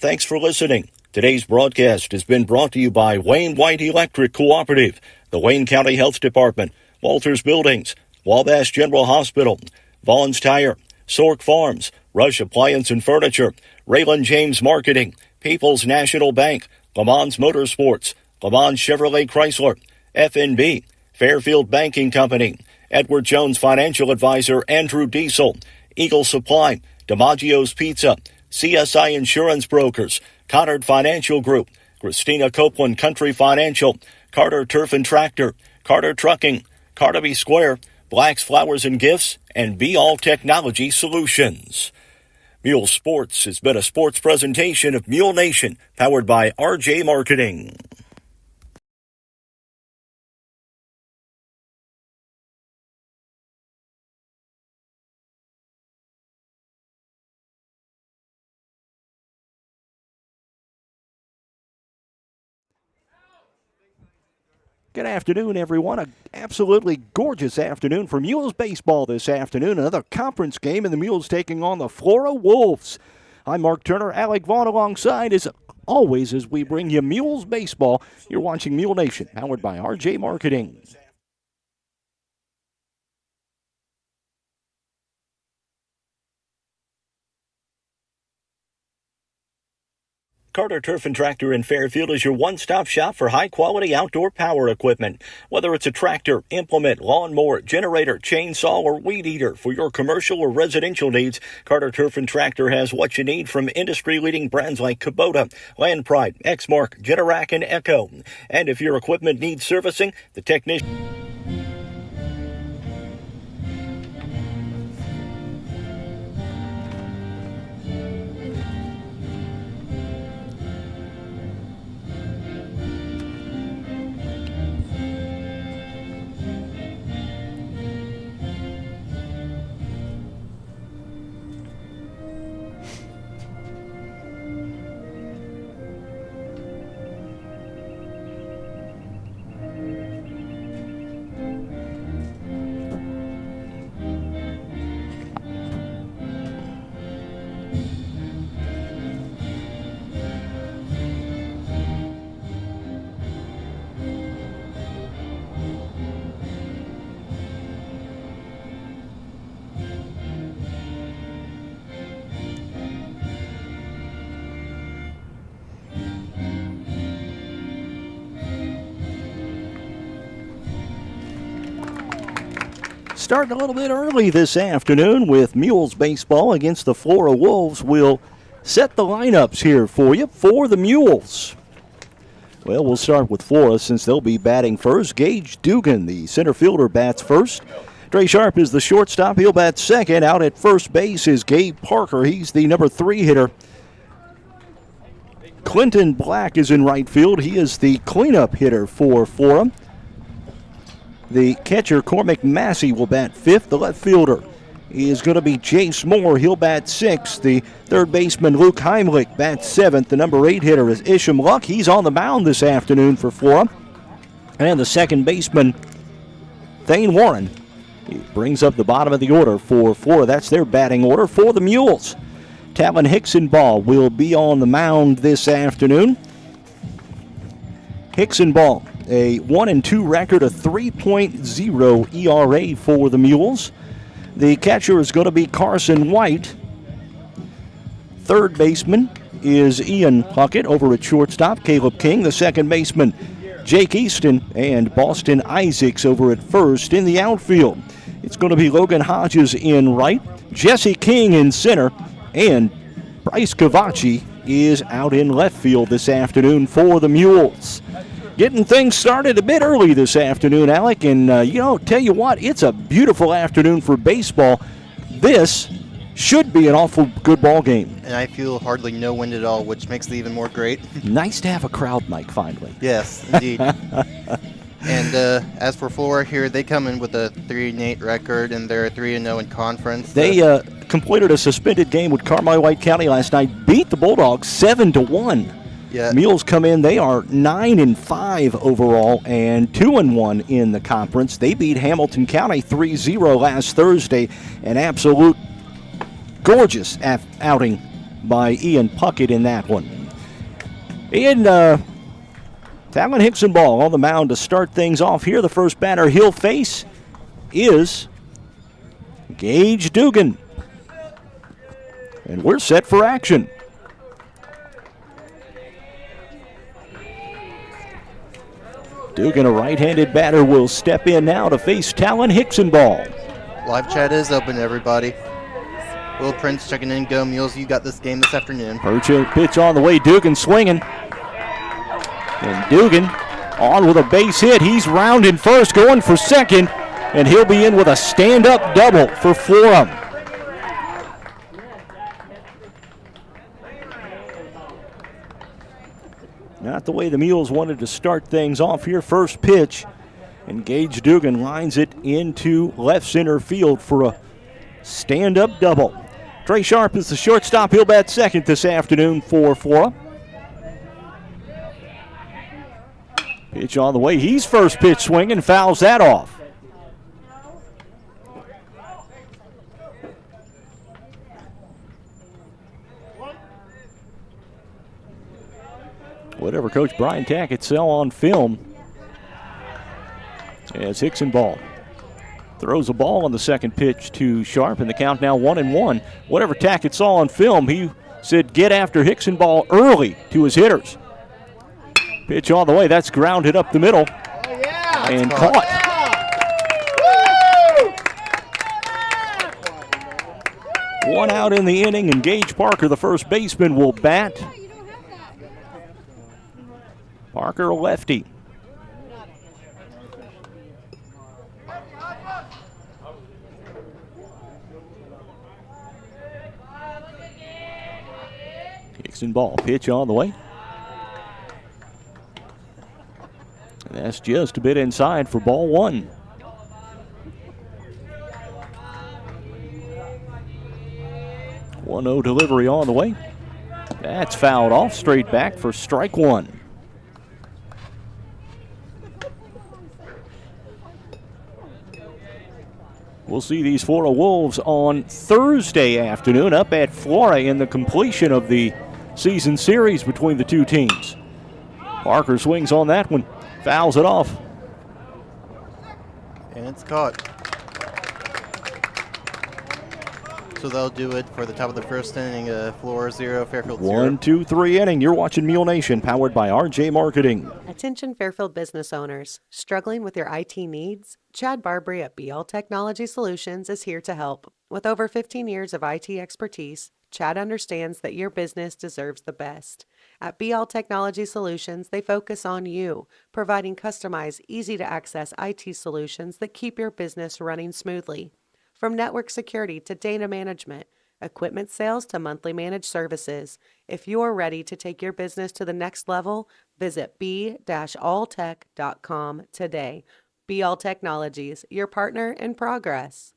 Thanks for listening. Today's broadcast has been brought to you by Wayne White Electric Cooperative, the Wayne County Health Department, Walters Buildings, Wabash General Hospital, Vaughn's Tire, Sork Farms, Rush Appliance and Furniture, Raylan James Marketing, People's National Bank, Le Mans Motorsports, Le Mans Chevrolet Chrysler, FNB, Fairfield Banking Company, Edward Jones Financial Advisor Andrew Diesel, Eagle Supply, DiMaggio's Pizza, CSI Insurance Brokers, Connard Financial Group, Christina Copeland Country Financial, Carter Turf and Tractor, Carter Trucking, Carnaby Square, Black's Flowers and Gifts, and Be All Technology Solutions. Mule Sports has been a sports presentation of Mule Nation, powered by RJ Marketing. Good afternoon, everyone. An absolutely gorgeous afternoon for Mules baseball this afternoon. Another conference game, and the Mules taking on the Flora Wolves. I'm Mark Turner, Alec Vaughn alongside, as always, as we bring you Mules baseball. You're watching Mule Nation, powered by RJ Marketing. Carter Turf and Tractor in Fairfield is your one-stop shop for high-quality outdoor power equipment. Whether it's a tractor, implement, lawnmower, generator, chainsaw, or weed eater for your commercial or residential needs, Carter Turf and Tractor has what you need from industry-leading brands like Kubota, Land Pride, Exmark, Generac, and Echo. And if your equipment needs servicing, the technician... Starting a little bit early this afternoon with Mules baseball against the Flora Wolves. We'll set the lineups here for you for the Mules. Well, we'll start with Flora since they'll be batting first. Gage Dugan, the center fielder, bats first. Dre Sharp is the shortstop. He'll bat second. Out at first base is Gabe Parker. He's the number 3 hitter. Clinton Black is in right field. He is the cleanup hitter for Flora. The catcher, Cormac Massey, will bat 5th. The left fielder is going to be Jace Moore. He'll bat 6th. The third baseman, Luke Heimlich, bats 7th. The number 8 hitter is Isham Luck. He's on the mound this afternoon for Flora. And the second baseman, Thane Warren, he brings up the bottom of the order for Flora. That's their batting order for the Mules. Talon Hickson-Ball will be on the mound this afternoon. Hickson-Ball, a 1-2 record, a 3.0 ERA for the Mules. The catcher is going to be Carson White. Third baseman is Ian Puckett. Over at shortstop, Caleb King. The second baseman, Jake Easton, and Boston Isaacs over at first. In the outfield, it's going to be Logan Hodges in right, Jesse King in center, and Bryce Cavacci is out in left field this afternoon for the Mules. Getting things started a bit early this afternoon, Alec, and tell you what, it's a beautiful afternoon for baseball. This should be an awful good ball game. And I feel hardly no wind at all, which makes it even more great. Nice to have a crowd, Mike, finally. Yes, indeed. And as for Flora here, they come in with a 3-8 record, and they're 3-0 in conference. They completed a suspended game with Carmi White County last night, beat the Bulldogs 7-1. Yeah. Mules come in, they are 9-5 overall and 2-1 in the conference. They beat Hamilton County 3-0 last Thursday. An absolute gorgeous outing by Ian Puckett in that one. Ian, Talon Hickson ball on the mound to start things off here. The first batter he'll face is Gage Dugan. And we're set for action. Dugan, a right-handed batter, will step in now to face Talon Hickson ball. Live chat is open, everybody. Will Prince checking in. Go Mules, you got this game this afternoon. Pitch on the way, Dugan swinging. And Dugan on with a base hit. He's rounding first, going for second, and he'll be in with a stand-up double for Flora. Not the way the Mules wanted to start things off here. First pitch, and Gage Dugan lines it into left center field for a stand-up double. Trey Sharp is the shortstop. He'll bat second this afternoon for Flora. Pitch on the way. He's first pitch swinging, fouls that off. Whatever Coach Brian Tackett saw on film as Hickson ball throws a ball on the second pitch to Sharp, and the count now 1-1. Whatever Tackett saw on film, he said get after Hickson ball early to his hitters. Pitch on the way. That's grounded up the middle and caught. One out in the inning, and Gage Parker, the first baseman, will bat. Parker, a lefty. Hickson ball, pitch on the way. And that's just a bit inside for ball one. One-0 delivery on the way. That's fouled off, straight back for strike one. We'll see these Flora Wolves on Thursday afternoon up at Flora in the completion of the season series between the two teams. Parker swings on that one, fouls it off. And it's caught. So that'll do it for the top of the first inning. Flora 0, Fairfield 0. 1, 2, 3 inning. You're watching Mule Nation, powered by RJ Marketing. Attention Fairfield business owners. Struggling with your IT needs? Chad Barbary at BL Technology Solutions is here to help. With over 15 years of IT expertise, Chad understands that your business deserves the best. At BL Technology Solutions, they focus on you, providing customized, easy-to-access IT solutions that keep your business running smoothly. From network security to data management, equipment sales to monthly managed services, if you're ready to take your business to the next level, visit b-alltech.com today. BL Technologies, your partner in progress.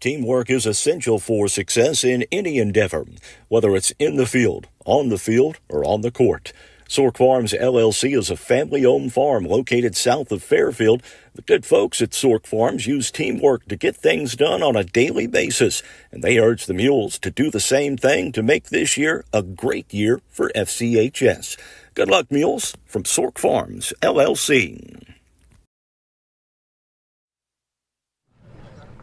Teamwork is essential for success in any endeavor, whether it's in the field, on the field, or on the court. Sork Farms LLC is a family-owned farm located south of Fairfield. The good folks at Sork Farms use teamwork to get things done on a daily basis, and they urge the Mules to do the same thing to make this year a great year for FCHS. Good luck, Mules, from Sork Farms LLC.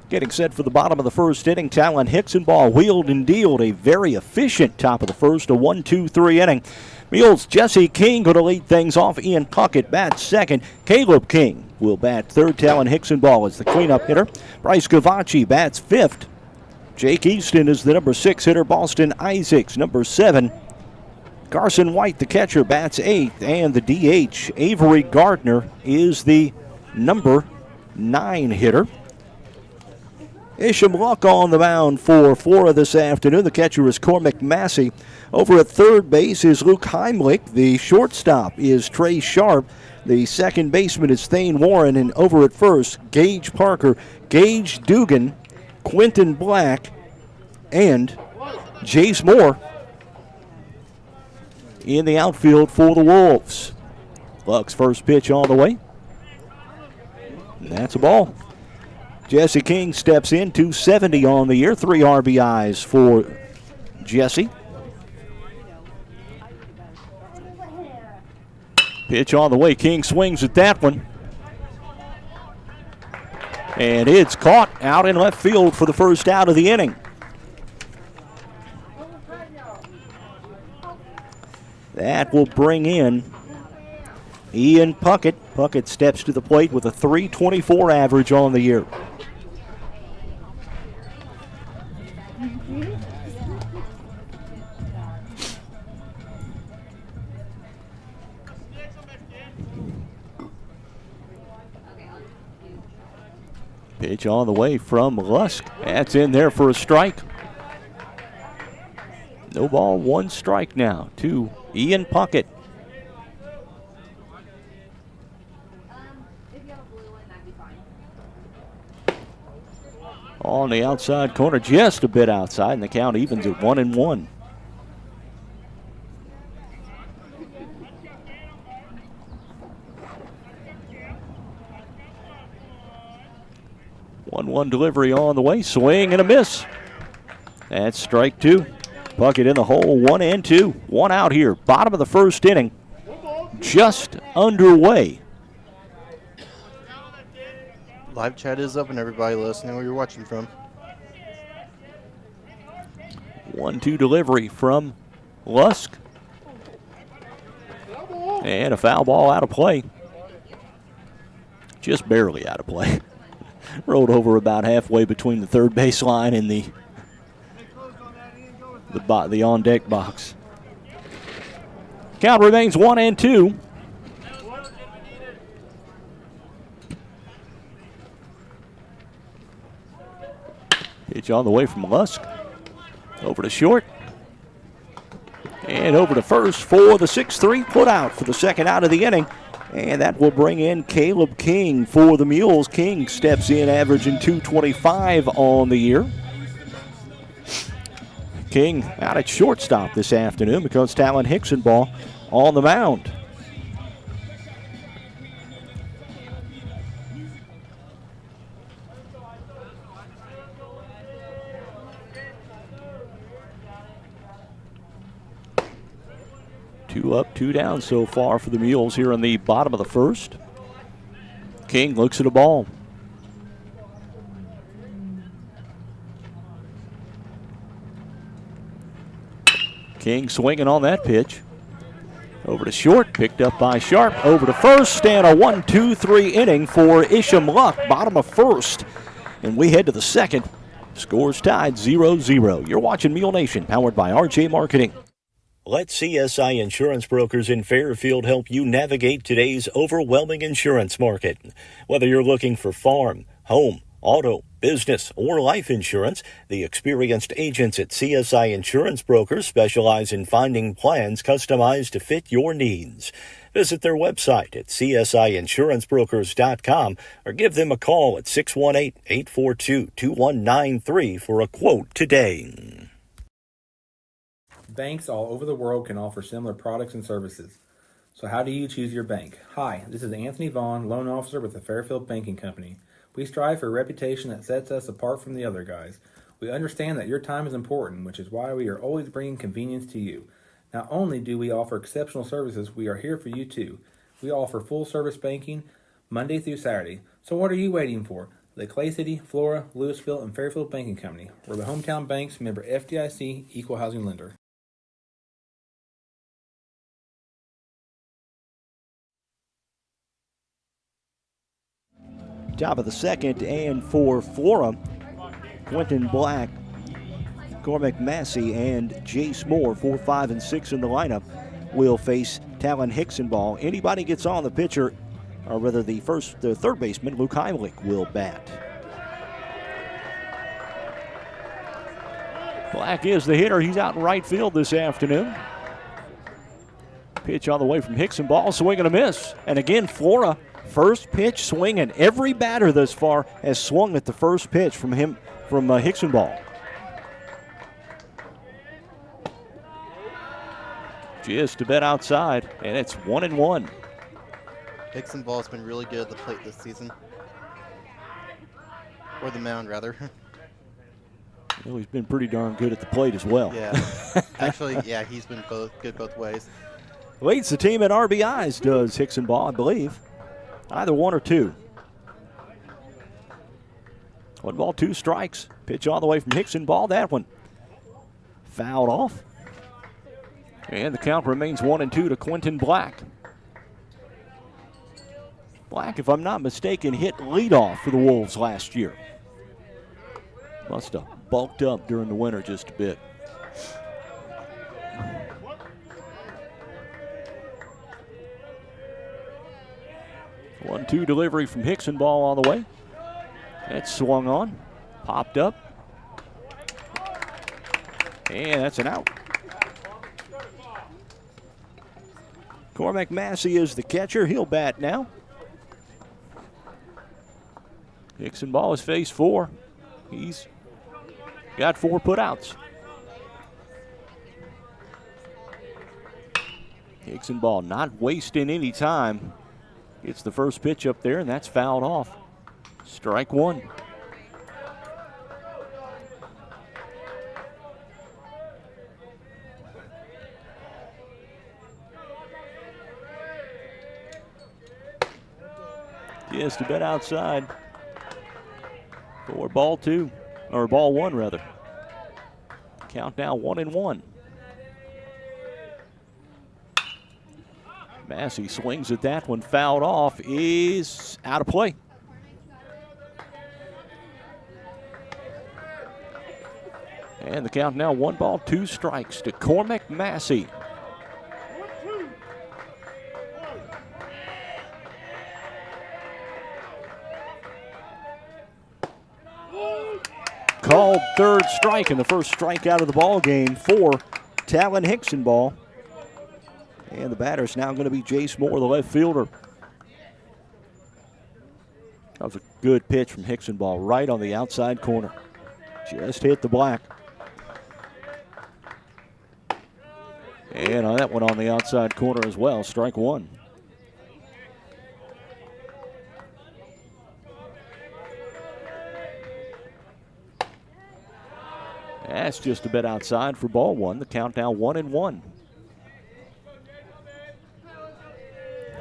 Getting set for the bottom of the first inning, Talon Hickson ball wheeled and dealed a very efficient top of the first, a 1-2-3 inning. Mules' Jesse King going to lead things off. Ian Puckett bats second. Caleb King will bat third. Talon Hickson ball is the cleanup hitter. Bryce Gavacci bats fifth. Jake Easton is the number 6 hitter. Boston Isaacs, number 7. Carson White, the catcher, bats 8th. And the DH, Avery Gardner, is the number 9 hitter. Isham Luck on the mound for Flora this afternoon. The catcher is Cormac Massey. Over at third base is Luke Heimlich. The shortstop is Trey Sharp. The second baseman is Thane Warren. And over at first, Gage Parker, Gage Dugan, Quentin Black, and Jace Moore in the outfield for the Wolves. Luck's first pitch on the way. And that's a ball. Jesse King steps in, 270 on the year, 3 RBIs for Jesse. Pitch on the way. King swings at that one. And it's caught out in left field for the first out of the inning. That will bring in Ian Puckett. Puckett steps to the plate with a .324 average on the year. Pitch on the way from Lusk. That's in there for a strike. No ball, one strike now to Ian Puckett. On the outside corner, just a bit outside, and the count evens at 1-1. One delivery on the way, swing and a miss. That's strike two. Puckett in the hole, 1-2. One out here, bottom of the first inning, just underway. Live chat is open, everybody listening where you're watching from. 1-2 delivery from Lusk. And a foul ball out of play. Just barely out of play. Rolled over about halfway between the third base line and the on-deck box. Count remains 1-2. Pitch on the way from Lusk. Over to short. And over to first for the 6-3 putout for the second out of the inning. And that will bring in Caleb King for the Mules. King steps in, averaging .225 on the year. King out at shortstop this afternoon because Talon Hicksonball on the mound. Two up, two down so far for the Mules here in the bottom of the first. King looks at a ball. King swinging on that pitch. Over to short, picked up by Sharp. Over to first, and a 1-2-3 inning for Isham Luck, bottom of first. And we head to the second. Scores tied 0-0. You're watching Mule Nation, powered by RJ Marketing. Let CSI Insurance Brokers in Fairfield help you navigate today's overwhelming insurance market. Whether you're looking for farm, home, auto, business, or life insurance, the experienced agents at CSI Insurance Brokers specialize in finding plans customized to fit your needs. Visit their website at csiinsurancebrokers.com or give them a call at 618-842-2193 for a quote today. Banks all over the world can offer similar products and services. So how do you choose your bank? Hi, this is Anthony Vaughn, loan officer with the Fairfield Banking Company. We strive for a reputation that sets us apart from the other guys. We understand that your time is important, which is why we are always bringing convenience to you. Not only do we offer exceptional services, we are here for you too. We offer full service banking Monday through Saturday. So what are you waiting for? The Clay City, Flora, Louisville, and Fairfield Banking Company. We're the hometown banks, member FDIC, equal housing lender. Top of the second, and for Flora, Quentin Black, Cormac Massey, and Jace Moore, 4, 5, and 6 in the lineup, will face Talon Hicksonball. Anybody gets on the pitcher, or rather the third baseman, Luke Heimlich, will bat. Black is the hitter. He's out in right field this afternoon. Pitch on the way from Hicksonball, swing and a miss. And again, Flora, first pitch swinging. Every batter thus far has swung at the first pitch from Hicksonball. Just a bit outside, and it's 1-1. Hicksonball's been really good at the plate this season. Or the mound, rather. Well, he's been pretty darn good at the plate as well. Yeah. Actually, yeah, he's been good both ways. Leads the team in RBIs, does Hicksonball, I believe. Either one or two. 1 ball, 2 strikes. Pitch all the way from Hicksonball. That one fouled off. And the count remains 1-2 to Quentin Black. Black, if I'm not mistaken, hit leadoff for the Wolves last year. Must have bulked up during the winter just a bit. One-two delivery from Hicksonball on the way. That's swung on, popped up, and that's an out. Cormac Massey is the catcher. He'll bat now. Hicksonball has faced 4. He's got 4 putouts. Hicksonball not wasting any time. It's the first pitch up there, and that's fouled off. Strike 1. Just a bit outside for ball 2, or ball 1 rather. Count now 1-1. Massey swings at that one, fouled off, is out of play. And the count now 1 ball, 2 strikes to Cormac Massey. Called third strike, and the first strikeout of the ball game for Talon Hicksonball. And the batter's now going to be Jace Moore, the left fielder. That was a good pitch from Hicksonball right on the outside corner. Just hit the black. And on that one on the outside corner as well, strike 1. That's just a bit outside for ball 1. The count now 1-1.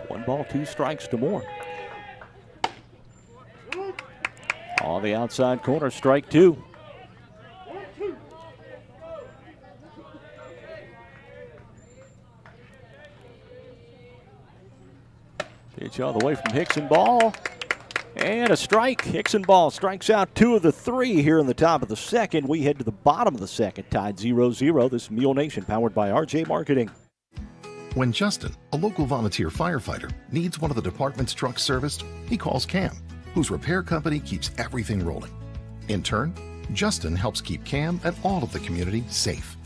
1 ball, 2 strikes to Moore. On the outside corner, strike 2. Pitch all the way from Hicksonball. And a strike. Hicksonball strikes out 2 of the 3 here in the top of the second. We head to the bottom of the second, tied 0-0. This is Mule Nation, powered by RJ Marketing. When Justin, a local volunteer firefighter, needs one of the department's trucks serviced, he calls Cam, whose repair company keeps everything rolling. In turn, Justin helps keep Cam and all of the community safe.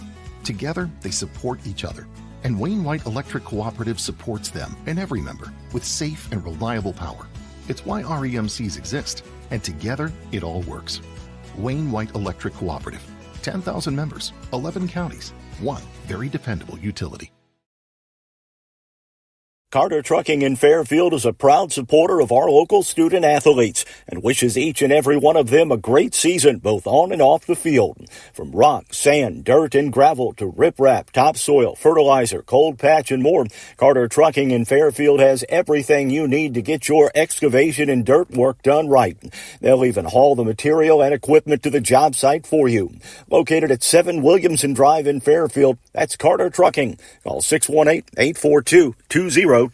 Together, they support each other. And Wayne White Electric Cooperative supports them and every member with safe and reliable power. It's why REMCs exist, and together it all works. Wayne White Electric Cooperative, 10,000 members, 11 counties, one very dependable utility. Carter Trucking in Fairfield is a proud supporter of our local student athletes and wishes each and every one of them a great season, both on and off the field. From rock, sand, dirt, and gravel to riprap, topsoil, fertilizer, cold patch, and more, Carter Trucking in Fairfield has everything you need to get your excavation and dirt work done right. They'll even haul the material and equipment to the job site for you. Located at 7 Williamson Drive in Fairfield, that's Carter Trucking. Call 618-842-2022.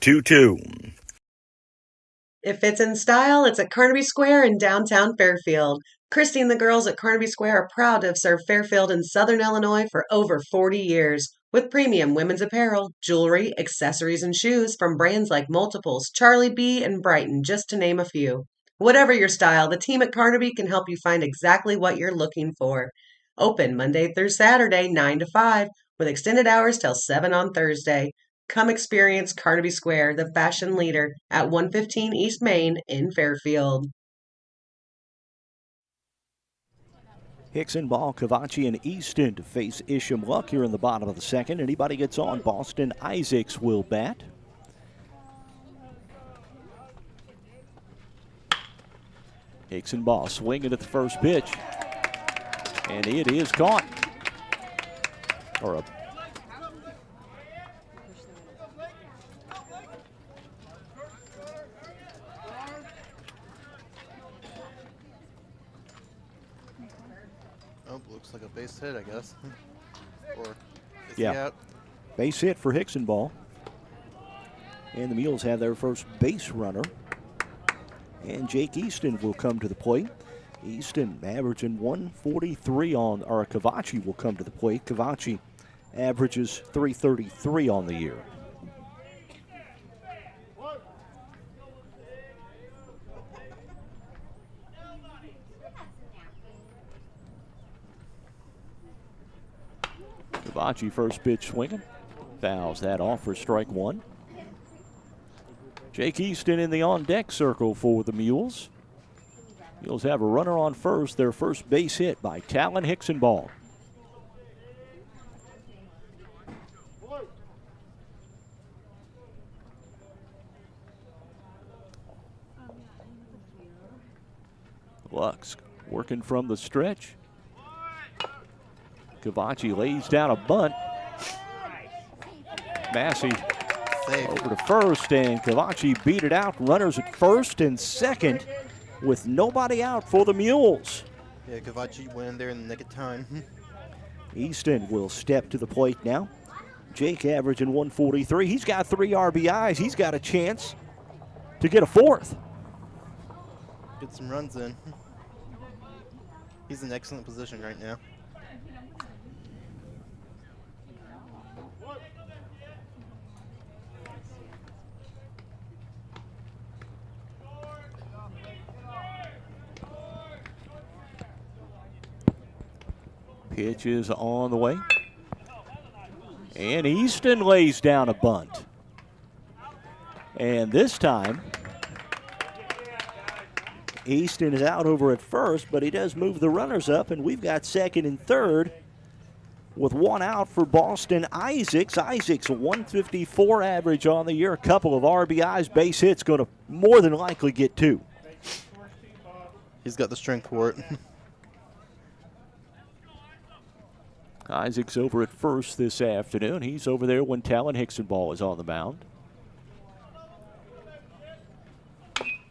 If it's in style, it's at Carnaby Square in downtown Fairfield. Christy and the girls at Carnaby Square are proud to have served Fairfield and Southern Illinois for over 40 years. With premium women's apparel, jewelry, accessories, and shoes from brands like Multiples, Charlie B, and Brighton, just to name a few. Whatever your style, the team at Carnaby can help you find exactly what you're looking for. Open Monday through Saturday, 9 to 5, with extended hours till 7 on Thursday. Come experience Carnaby Square, the fashion leader, at 115 East Main in Fairfield. Hicksonball, Cavachi, and Easton to face Isham Luck here in the bottom of the second. Anybody gets on, Boston Isaacs will bat. Hicksonball swinging at the first pitch. And it is caught. Or a Oh, looks like a base hit, I guess. Or is he Yeah. out? base hit for Hicksonball. And the Mules have their first base runner. And Jake Easton will come to the plate. Easton averaging 143 on, or Cavachi will come to the plate. Cavachi averages 333 on the year. Cavachi first pitch swinging. Fouls that off for strike one. Jake Easton in the on-deck circle for the Mules. Mules have a runner on first, their first base hit by Talon Hicksonball. Lux working from the stretch. Cavachi lays down a bunt. Massey Safe. over to first, and Cavachi beat it out. Runners at first and second with nobody out for the Mules. Yeah, Cavachi went in there in the nick of time. Easton will step to the plate now. Jake averaging 143. He's got 3 RBIs. He's got a chance to get a fourth. Get some runs in. He's in excellent position right now. Pitch is on the way. And Easton lays down a bunt. And this time, Easton is out over at first, but he does move the runners up, and we've got second and third with one out for Boston Isaacs. Isaacs, a 154 average on the year, a couple of RBIs, base hits, going to more than likely get 2. He's got the strength for it. Isaacs over at first this afternoon. He's over there when Talon Hicksonball is on the mound.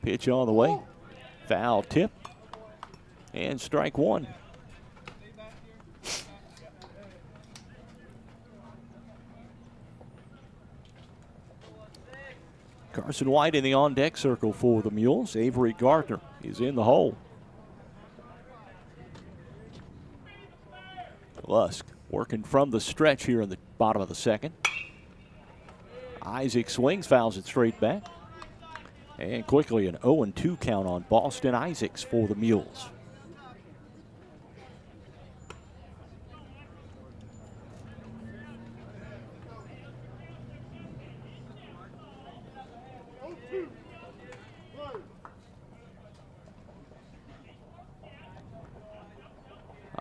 Pitch on the way. Foul tip. And strike one. Carson White in the on-deck circle for the Mules. Avery Gardner is in the hole. Lusk working from the stretch here in the bottom of the second. Isaac swings, fouls it straight back. And quickly an 0-2 count on Boston Isaacs for the Mules.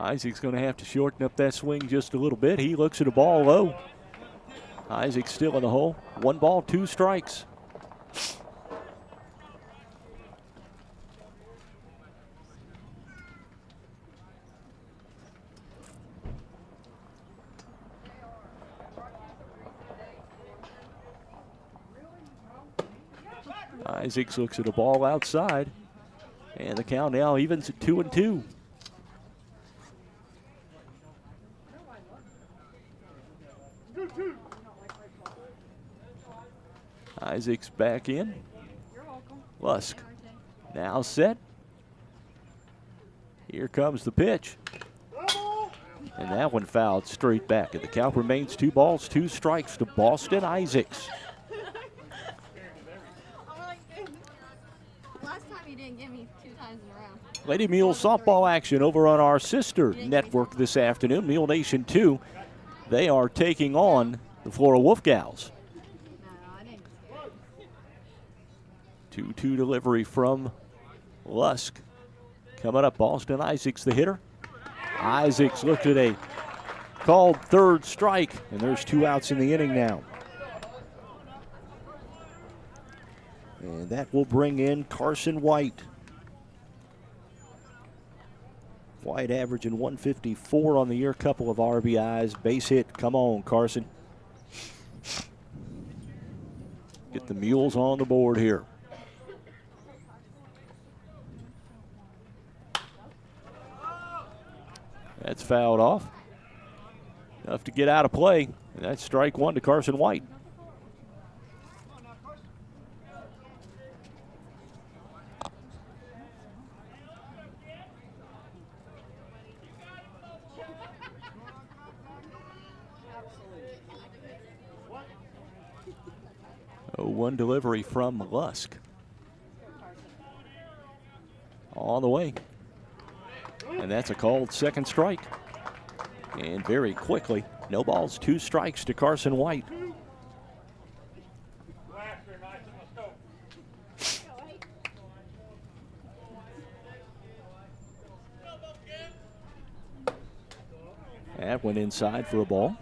Isaac's going to have to shorten up that swing just a little bit. He looks at a ball low. Isaac's still in the hole. 1 ball, 2 strikes. Isaacs looks at a ball outside. And the count now evens at 2-2. Isaac's back in. Lusk now set. Here comes the pitch. And that one fouled straight back. And the count remains 2 balls, 2 strikes to Boston Isaacs. Last time you didn't get me 2 times in a row. Lady Mule softball action over on our sister network this afternoon, Mule Nation 2. They are taking on the Flora Wolf Gals. 2-2 delivery from Lusk. Coming up, Boston Isaacs, the hitter. Isaacs looked at a called third strike, and there's 2 outs in the inning now. And that will bring in Carson White. White averaging 154 on the year, couple of RBIs. Base hit, come on, Carson. Get the Mules on the board here. That's fouled off. Enough to get out of play. And that's strike one to Carson White. One delivery from Lusk. On the way. And that's a called second strike. And very quickly, no balls, 2 strikes to Carson White. That went inside for a ball.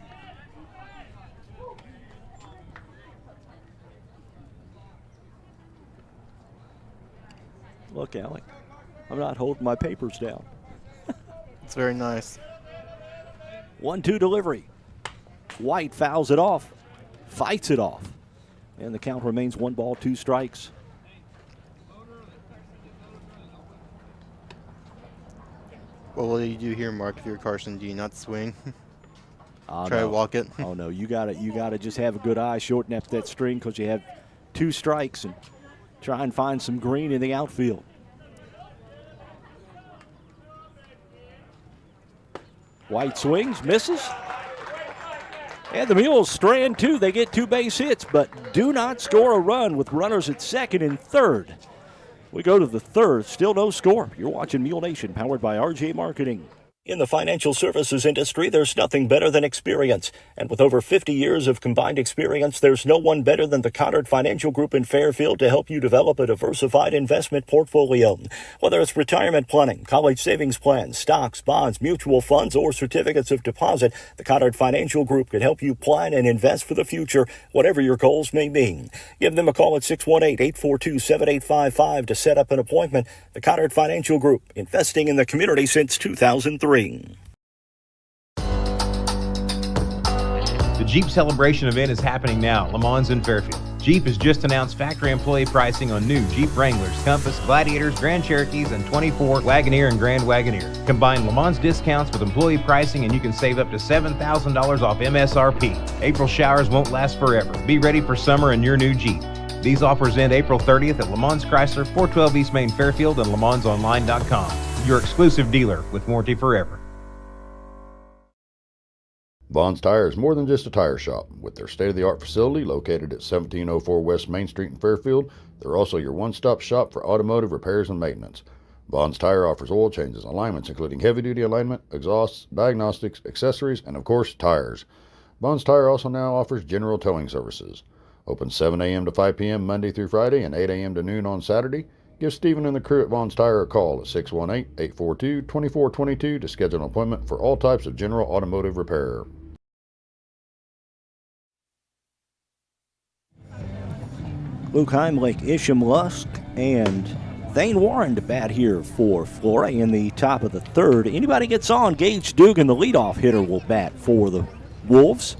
Look, Alec, I'm not holding my papers down. It's very nice. 1-2 delivery. White fouls it off, fights it off. And the count remains 1 ball, 2 strikes. Well, what do you do here, Mark? If you're Carson, do you not swing? Try No. to walk it? Oh, no, you gotta just have a good eye, shorten up that string because you have 2 strikes and try and find some green in the outfield. White swings, misses. And the Mules strand 2. They get 2 base hits, but do not score a run with runners at second and third. We go to the third, still no score. You're watching Mule Nation, powered by RJ Marketing. In the financial services industry, there's nothing better than experience. And with over 50 years of combined experience, there's no one better than the Cottard Financial Group in Fairfield to help you develop a diversified investment portfolio. Whether it's retirement planning, college savings plans, stocks, bonds, mutual funds, or certificates of deposit, the Cottard Financial Group can help you plan and invest for the future, whatever your goals may be. Give them a call at 618-842-7855 to set up an appointment. The Cottard Financial Group, investing in the community since 2003. The Jeep Celebration event is happening now at Le Mans in Fairfield. Jeep has just announced factory employee pricing on new Jeep Wranglers, Compass, Gladiators, Grand Cherokees, and 24 Wagoneer and Grand Wagoneer. Combine Le Mans discounts with employee pricing and you can save up to $7,000 off MSRP. April showers won't last forever. Be ready for summer in your new Jeep. These offers end April 30th at Le Mans Chrysler, 412 East Main Fairfield, and LeMansOnline.com. Your exclusive dealer with warranty forever. Vaughn's Tire is more than just a tire shop. With their state-of-the-art facility located at 1704 West Main Street in Fairfield, they're also your one-stop shop for automotive repairs and maintenance. Vaughn's Tire offers oil changes, alignments including heavy-duty alignment, exhausts, diagnostics, accessories, and of course, tires. Vaughn's Tire also now offers general towing services. Open 7 a.m. to 5 p.m. Monday through Friday and 8 a.m. to noon on Saturday. Give Stephen and the crew at Vaughn's Tire a call at 618-842-2422 to schedule an appointment for all types of general automotive repair. Luke Heimlich, Isham Lusk, and Thane Warren to bat here for Flora in the top of the third. Anybody gets on, Gage Dugan, the leadoff hitter, will bat for the Wolves.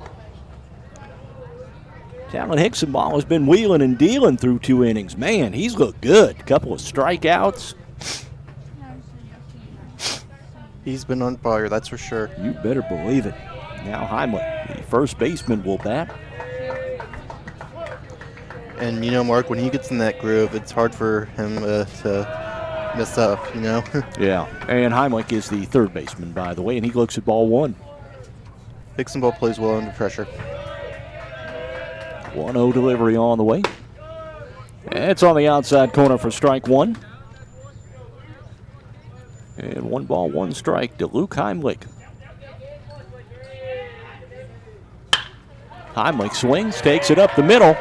Talon Hicksonball has been wheeling and dealing through 2 innings. Man, he's looked good. Couple of strikeouts. He's been on fire, that's for sure. You better believe it. Now Heimlich, the first baseman, will bat. And, you know, Mark, when he gets in that groove, it's hard for him to mess up, you know? Yeah, and Heimlich is the third baseman, by the way, and he looks at ball 1. Hicksonball plays well under pressure. 1-0 delivery on the way. It's on the outside corner for strike 1. And 1 ball, 1 strike to Luke Heimlich. Heimlich swings, takes it up the middle.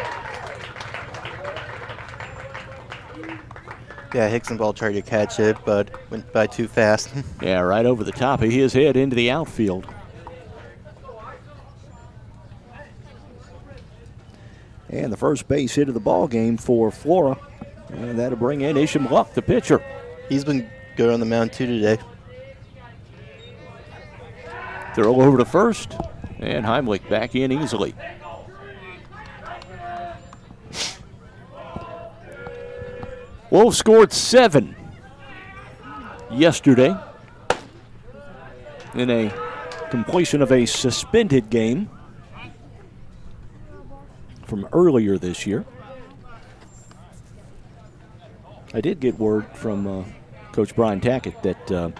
Yeah, Hicksonball tried to catch it, but went by too fast. Yeah, right over the top of his head into the outfield. And the first base hit of the ball game for Flora. And that'll bring in Isham Luck, the pitcher. He's been good on the mound too today. Throw over to first, and Heimlich back in easily. Wolves scored 7 yesterday in a completion of a suspended game from earlier this year. I did get word from Coach Brian Tackett that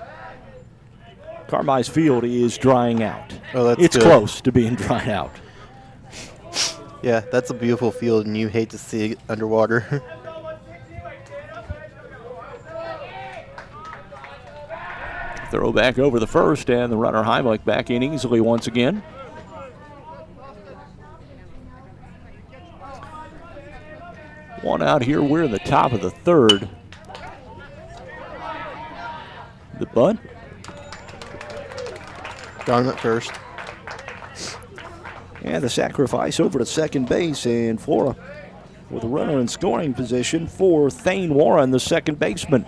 Carmi's Field is drying out. Oh, that's It's good. close to being dried out. Yeah, that's a beautiful field, and you hate to see it underwater. Throw back over the first, and the runner Heimlich back in easily once again. One out here. We're in the top of the third. The bunt. Got him at first. And the sacrifice over to second base, and Flora with a runner in scoring position for Thane Warren, the second baseman.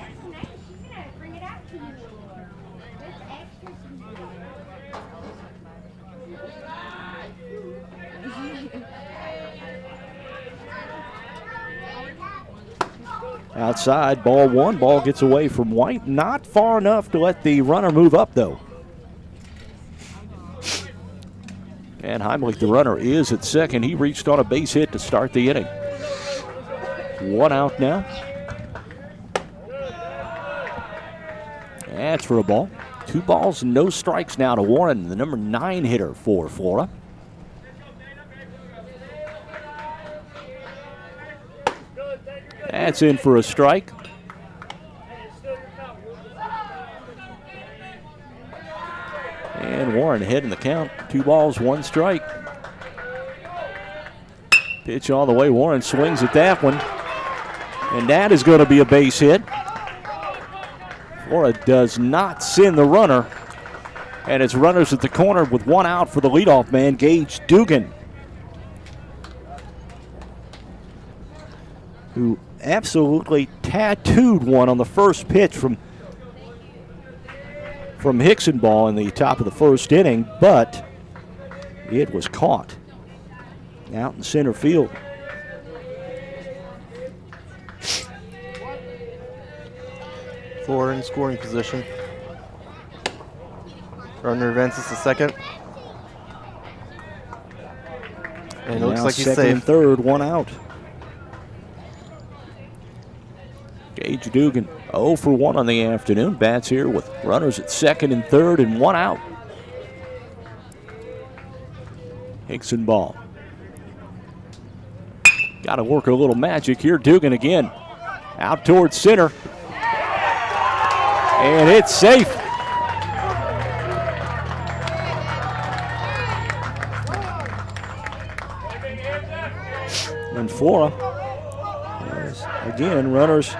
Outside, ball one. Ball gets away from White. Not far enough to let the runner move up, though. And Heimlich, the runner, is at second. He reached on a base hit to start the inning. One out now. That's for a ball. 2 balls, no strikes now to Warren, the number 9 hitter for Flora. That's in for a strike. And Warren ahead in the count. 2 balls, 1 strike. Pitch all the way. Warren swings at that one. And that is going to be a base hit. Flora does not send the runner. And it's runners at the corner with 1 out for the leadoff man, Gage Dugan, who absolutely tattooed one on the first pitch from Hickson ball in the top of the first inning, but it was caught out in center field. Flora in scoring position. Runner advances to second. And it looks now like he's second safe. and third, 1 out. Gage Dugan 0 for 1 on the afternoon. Bats here with runners at second and third and 1 out. Hickson ball. Got to work a little magic here. Dugan again. Out towards center. And it's safe. And Flora has, again, runners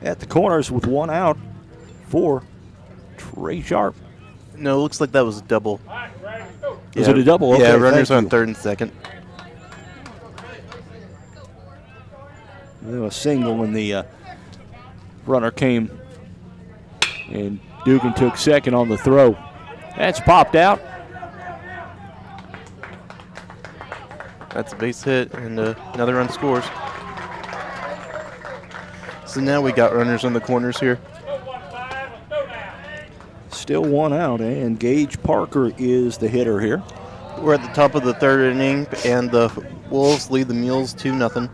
at the corners with 1 out for Trey Sharp. No, it looks like that was a double. Is it a double? Yeah, Okay, runners thank on you. third and second. A single when the runner came, and Dugan took second on the throw. That's popped out. That's a base hit, and another run scores. So now we got runners on the corners here. Still 1 out, and Gage Parker is the hitter here. We're at the top of the third inning, and the Wolves lead the Mules 2-0.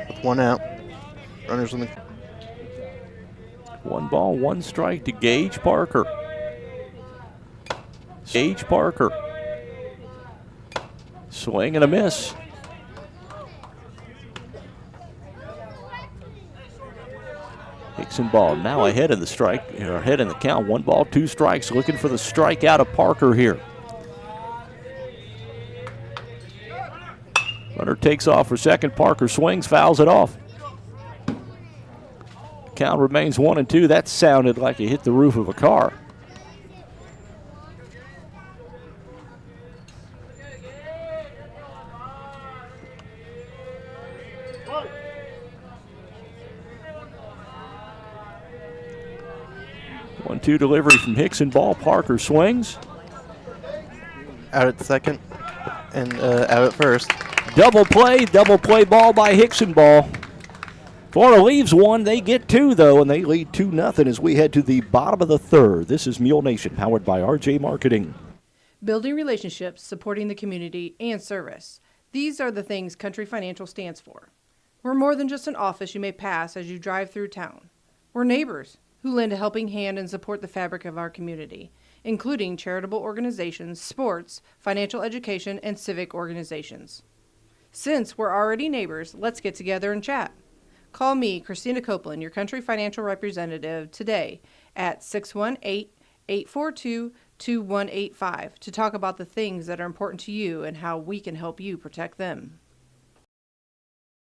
With 1 out. Runners on the... 1 ball, 1 strike to Gage Parker. Gage Parker. Swing and a miss. Hickson ball now ahead of the strike, or ahead in the count. 1 ball, 2 strikes. Looking for the strikeout of Parker here. Runner takes off for second. Parker swings, fouls it off. Count remains 1-2. That sounded like it hit the roof of a car. 0-2 delivery from Hickson ball. Parker swings. Out at second and out at first. Double play ball by Hickson ball. Flora leaves one. They get two, though, and they lead 2-0 as we head to the bottom of the third. This is Mule Nation, powered by RJ Marketing. Building relationships, supporting the community, and service. These are the things Country Financial stands for. We're more than just an office you may pass as you drive through town. We're neighbors who lend a helping hand and support the fabric of our community, including charitable organizations, sports, financial education, and civic organizations. Since we're already neighbors, let's get together and chat. Call me, Christina Copeland, your Country Financial representative, today at 618-842-2185 to talk about the things that are important to you and how we can help you protect them.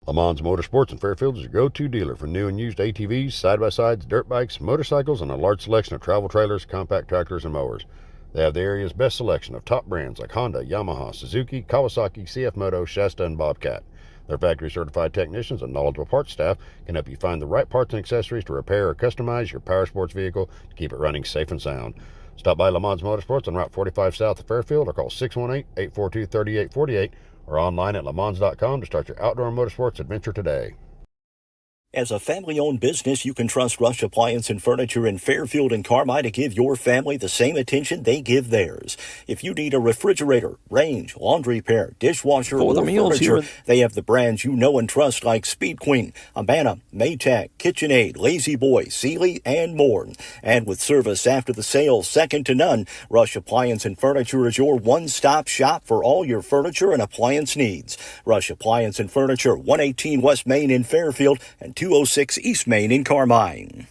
Lamons Motorsports in Fairfield is your go-to dealer for new and used ATVs, side-by-sides, dirt bikes, motorcycles, and a large selection of travel trailers, compact tractors, and mowers. They have the area's best selection of top brands like Honda, Yamaha, Suzuki, Kawasaki, CF Moto, Shasta, and Bobcat. Their factory-certified technicians and knowledgeable parts staff can help you find the right parts and accessories to repair or customize your power sports vehicle to keep it running safe and sound. Stop by Lamons Motorsports on Route 45 south of Fairfield or call 618-842-3848 or online at lamons.com to start your outdoor motorsports adventure today. As a family-owned business, you can trust Rush Appliance and Furniture in Fairfield and Carmi to give your family the same attention they give theirs. If you need a refrigerator, range, laundry pair, dishwasher, or furniture, they have the brands you know and trust like Speed Queen, Amana, Maytag, KitchenAid, Lazy Boy, Sealy, and more. And with service after the sale second to none, Rush Appliance and Furniture is your one-stop shop for all your furniture and appliance needs. Rush Appliance and Furniture, 118 West Main in Fairfield and 206 East Main in Carmine.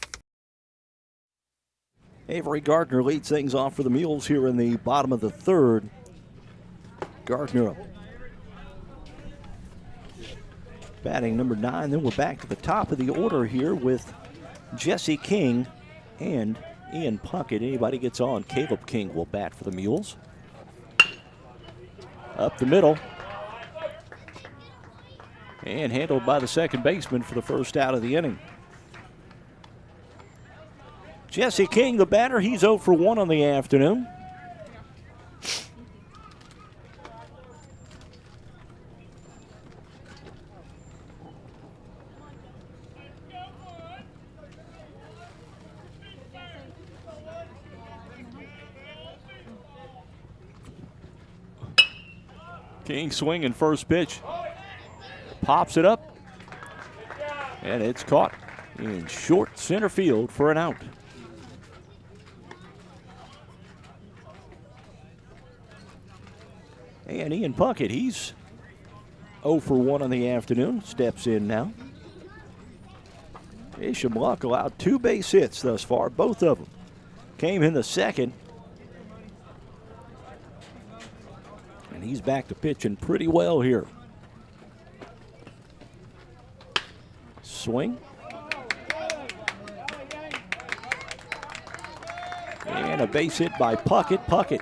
Avery Gardner leads things off for the Mules here in the bottom of the third. Gardner batting number 9. Then we're back to the top of the order here with Jesse King and Ian Puckett. Anybody gets on, Caleb King will bat for the Mules. Up the middle. And handled by the second baseman for the first out of the inning. Jesse King, the batter, he's 0 for 1 on the afternoon. King swinging first pitch. Pops it up, and it's caught in short center field for an out. And Ian Puckett, he's 0 for 1 on the afternoon, steps in now. Isham Luck allowed 2 base hits thus far, both of them came in the second. And he's back to pitching pretty well here. Swing. And a base hit by Puckett. Puckett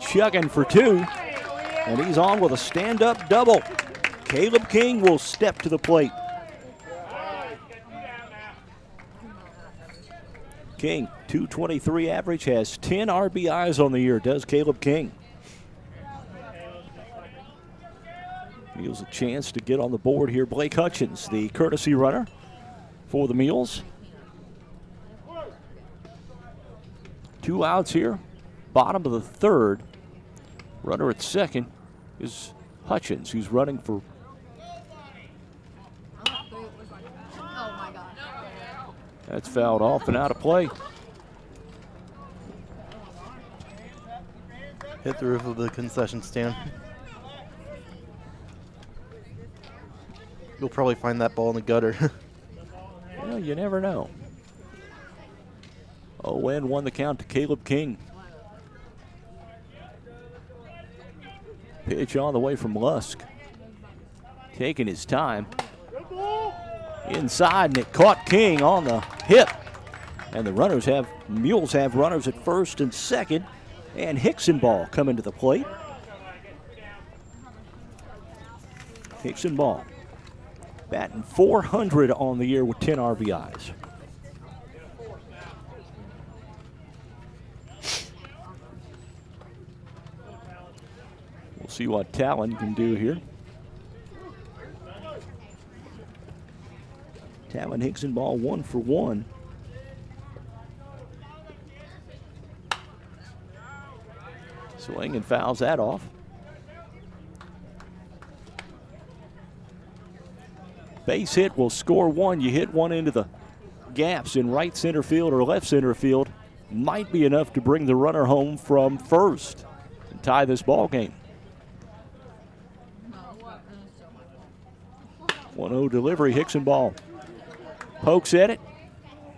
chugging for 2. And he's on with a stand-up double. Caleb King will step to the plate. King, .223 average, has 10 RBIs on the year, does Caleb King. Mules a chance to get on the board here. Blake Hutchins, the courtesy runner for the Mules. 2 outs here. Bottom of the third. Runner at second is Hutchins, who's running for. That's fouled off and out of play. Hit the roof of the concession stand. You'll probably find that ball in the gutter. Well, you never know. 0-1 the count to Caleb King. Pitch on the way from Lusk. Taking his time. Inside, and it caught King on the hip. And the Mules have runners at first and second. And Hickson ball coming to the plate. Hickson ball. Batting .400 on the year with 10 RBIs. We'll see what Talon can do here. Talon Hickson ball 1 for 1. Swing and fouls that off. Base hit will score 1. You hit one into the gaps in right center field or left center field. Might be enough to bring the runner home from first and tie this ball game. 1-0 delivery, Hickson ball. Pokes at it.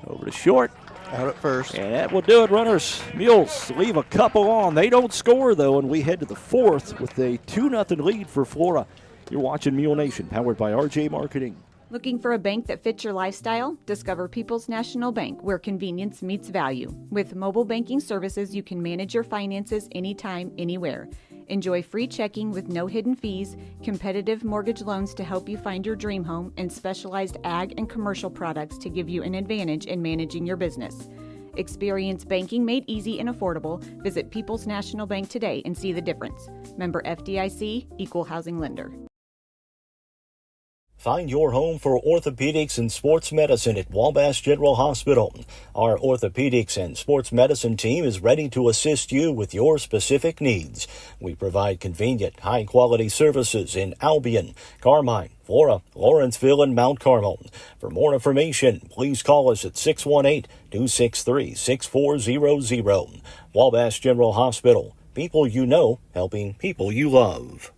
Over to short. Out at first. And that will do it. Runners, Mules leave a couple on. They don't score, though, and we head to the fourth with a 2-0 lead for Flora. You're watching Mule Nation, powered by RJ Marketing. Looking for a bank that fits your lifestyle? Discover People's National Bank, where convenience meets value. With mobile banking services, you can manage your finances anytime, anywhere. Enjoy free checking with no hidden fees, competitive mortgage loans to help you find your dream home, and specialized ag and commercial products to give you an advantage in managing your business. Experience banking made easy and affordable. Visit People's National Bank today and see the difference. Member FDIC, Equal Housing Lender. Find your home for orthopedics and sports medicine at Wabash General Hospital. Our orthopedics and sports medicine team is ready to assist you with your specific needs. We provide convenient, high-quality services in Albion, Carmine, Flora, Lawrenceville, and Mount Carmel. For more information, please call us at 618-263-6400. Wabash General Hospital. People you know, helping people you love.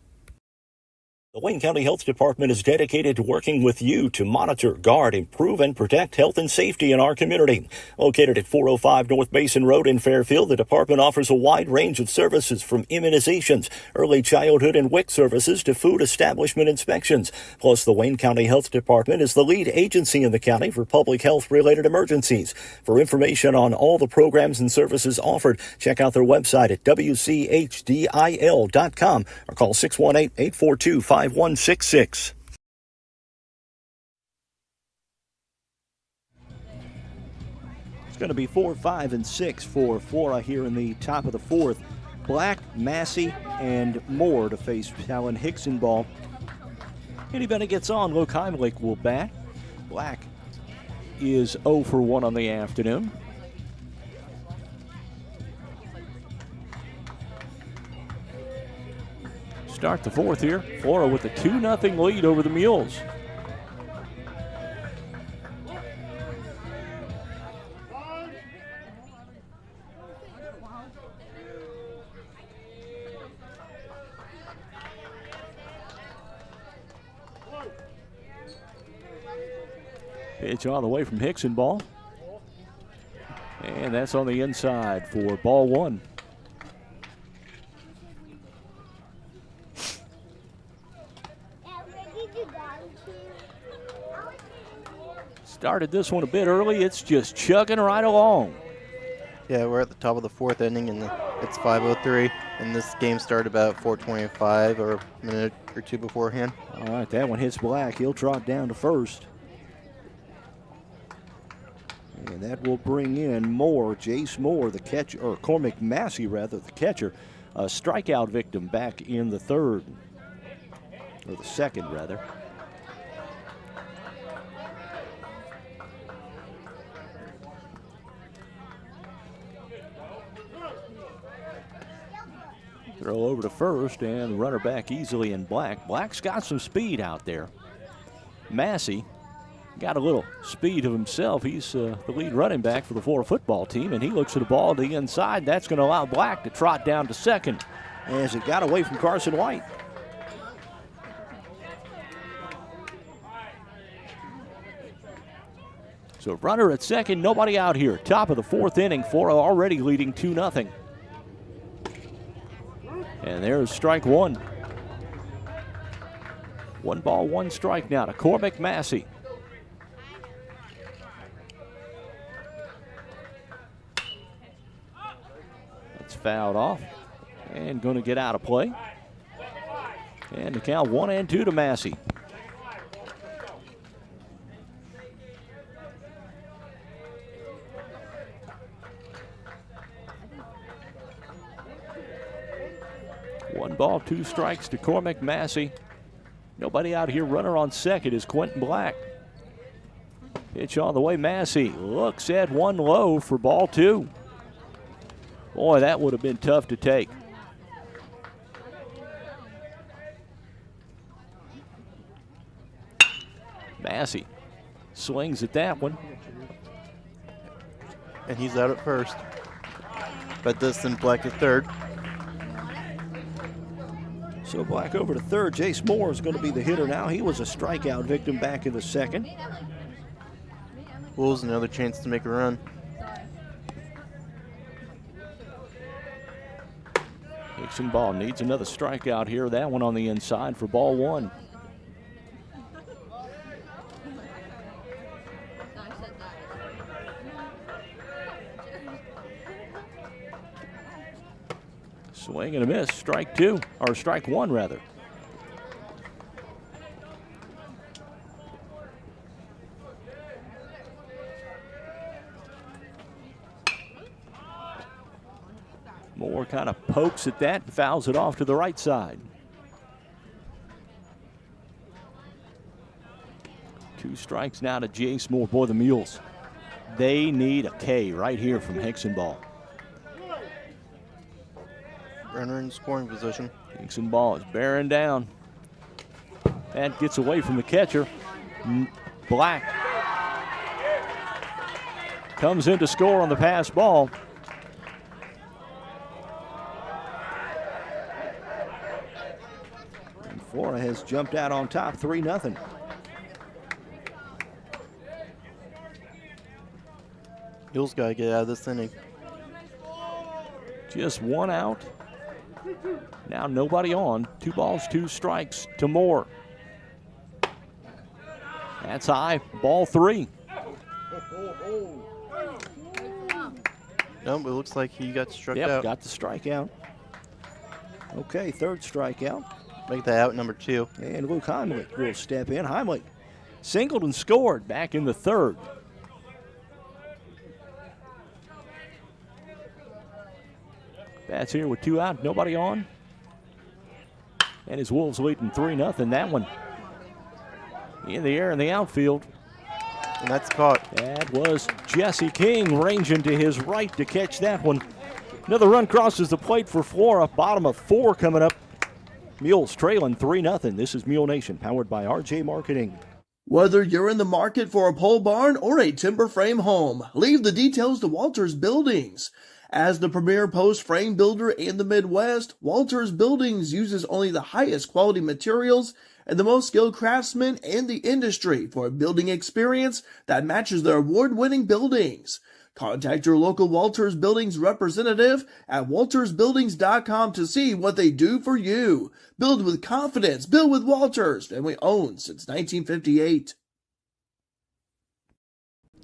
The Wayne County Health Department is dedicated to working with you to monitor, guard, improve, and protect health and safety in our community. Located at 405 North Basin Road in Fairfield, the department offers a wide range of services from immunizations, early childhood and WIC services to food establishment inspections. Plus, the Wayne County Health Department is the lead agency in the county for public health-related emergencies. For information on all the programs and services offered, check out their website at wchdil.com or call 618-842-5166. It's going to be 4, 5, and 6 for Flora here in the top of the fourth. Black, Massey, and Moore to face Talon Hickson ball. Anybody gets on, Luke Heimlich will bat. Black is 0 for 1 on the afternoon. Start the fourth here. Flora with a 2-0 lead over the Mules. Pitch all the way from Hickson ball. And that's on the inside for ball 1. Started this one a bit early. It's just chugging right along. Yeah, we're at the top of the fourth inning, and it's 5:03, and this game started about 4:25 or a minute or two beforehand. All right, that one hits Black. He'll trot down to first. And that will bring in Moore, Jace Moore, the catcher, or Cormac Massey, rather, the catcher, a strikeout victim back in the third, or the second, rather. Throw over to first, and the runner back easily in Black. Black's got some speed out there. Massey got a little speed of himself. He's the lead running back for the Florida football team, and he looks at the ball to the inside. That's going to allow Black to trot down to second as it got away from Carson White. So runner at second, nobody out here. Top of the fourth inning, Florida already leading 2-0. And there's strike one. 1 ball, 1 strike now to Cormac Massey. It's fouled off and going to get out of play. And the count 1-2 to Massey. 1 ball, 2 strikes to Cormac Massey. Nobody out here. Runner on second is Quentin Black. Pitch on the way. Massey looks at 1 low for ball 2. Boy, that would have been tough to take. Massey swings at that one. And he's out at first. But this sends Black at third. So Black over to third. Jace Moore is going to be the hitter now. He was a strikeout victim back in the second. Mules another chance to make a run. Hickson Ball needs another strikeout here. That one on the inside for ball 1. Swing and a miss. Strike 2, or strike 1 rather. Moore kind of pokes at that and fouls it off to the right side. 2 strikes now to Jace Moore. Boy, the Mules, they need a K right here from Hickson Ball. Runner in scoring position. Hickson Ball is bearing down. That gets away from the catcher. Black comes in to score on the pass ball. And Flora has jumped out on top 3-0. Mules got to get out of this inning. Just 1 out. Now nobody on. 2 balls, 2 strikes to Moore. That's high. Ball 3. Nope, it looks like he got struck Yep, out. got the strikeout. Okay, 3rd strikeout. Make that out number 2. And Luke Heimlich will step in. Heimlich singled and scored back in the 3rd. Bats here with 2 out, nobody on. And his Wolves leading 3-0. That one in the air in the outfield. And that's caught. That was Jesse King ranging to his right to catch that one. Another run crosses the plate for Flora. Bottom of 4 coming up. Mules trailing 3-0. This is Mule Nation, powered by RJ Marketing. Whether you're in the market for a pole barn or a timber frame home, leave the details to Walters Buildings. As the premier post frame builder in the Midwest, Walters Buildings uses only the highest quality materials and the most skilled craftsmen in the industry for a building experience that matches their award-winning buildings. Contact your local Walters Buildings representative at waltersbuildings.com to see what they do for you. Build with confidence. Build with Walters. Family owned since 1958.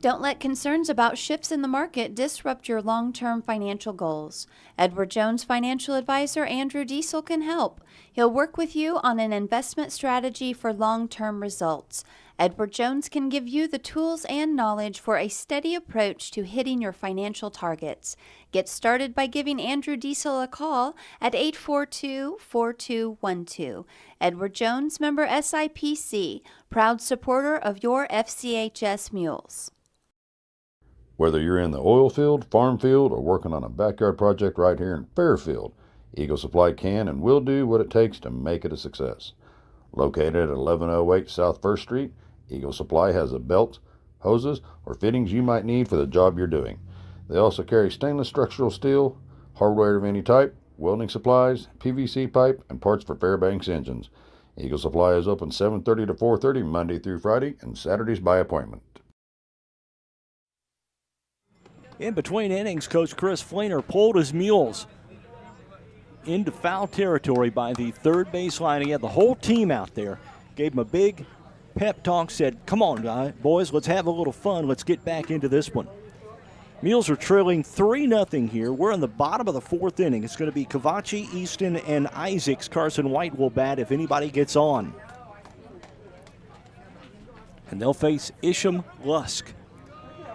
Don't let concerns about shifts in the market disrupt your long-term financial goals. Edward Jones financial advisor Andrew Diesel can help. He'll work with you on an investment strategy for long-term results. Edward Jones can give you the tools and knowledge for a steady approach to hitting your financial targets. Get started by giving Andrew Diesel a call at 842-4212. Edward Jones, member SIPC, proud supporter of your FCHS Mules. Whether you're in the oil field, farm field, or working on a backyard project right here in Fairfield, Eagle Supply can and will do what it takes to make it a success. Located at 1108 South 1st Street, Eagle Supply has the belts, hoses, or fittings you might need for the job you're doing. They also carry stainless structural steel, hardware of any type, welding supplies, PVC pipe, and parts for Fairbanks engines. Eagle Supply is open 7:30 to 4:30 Monday through Friday and Saturdays by appointment. In between innings, Coach Chris Fleener pulled his Mules into foul territory by the 3rd baseline. He had the whole team out there, gave him a big pep talk, said, come on, boys, let's have a little fun. Let's get back into this one. Mules are trailing 3-0 here. We're in the bottom of the 4th inning. It's going to be Kavachi, Easton, and Isaacs. Carson White will bat if anybody gets on. And they'll face Isham Lusk.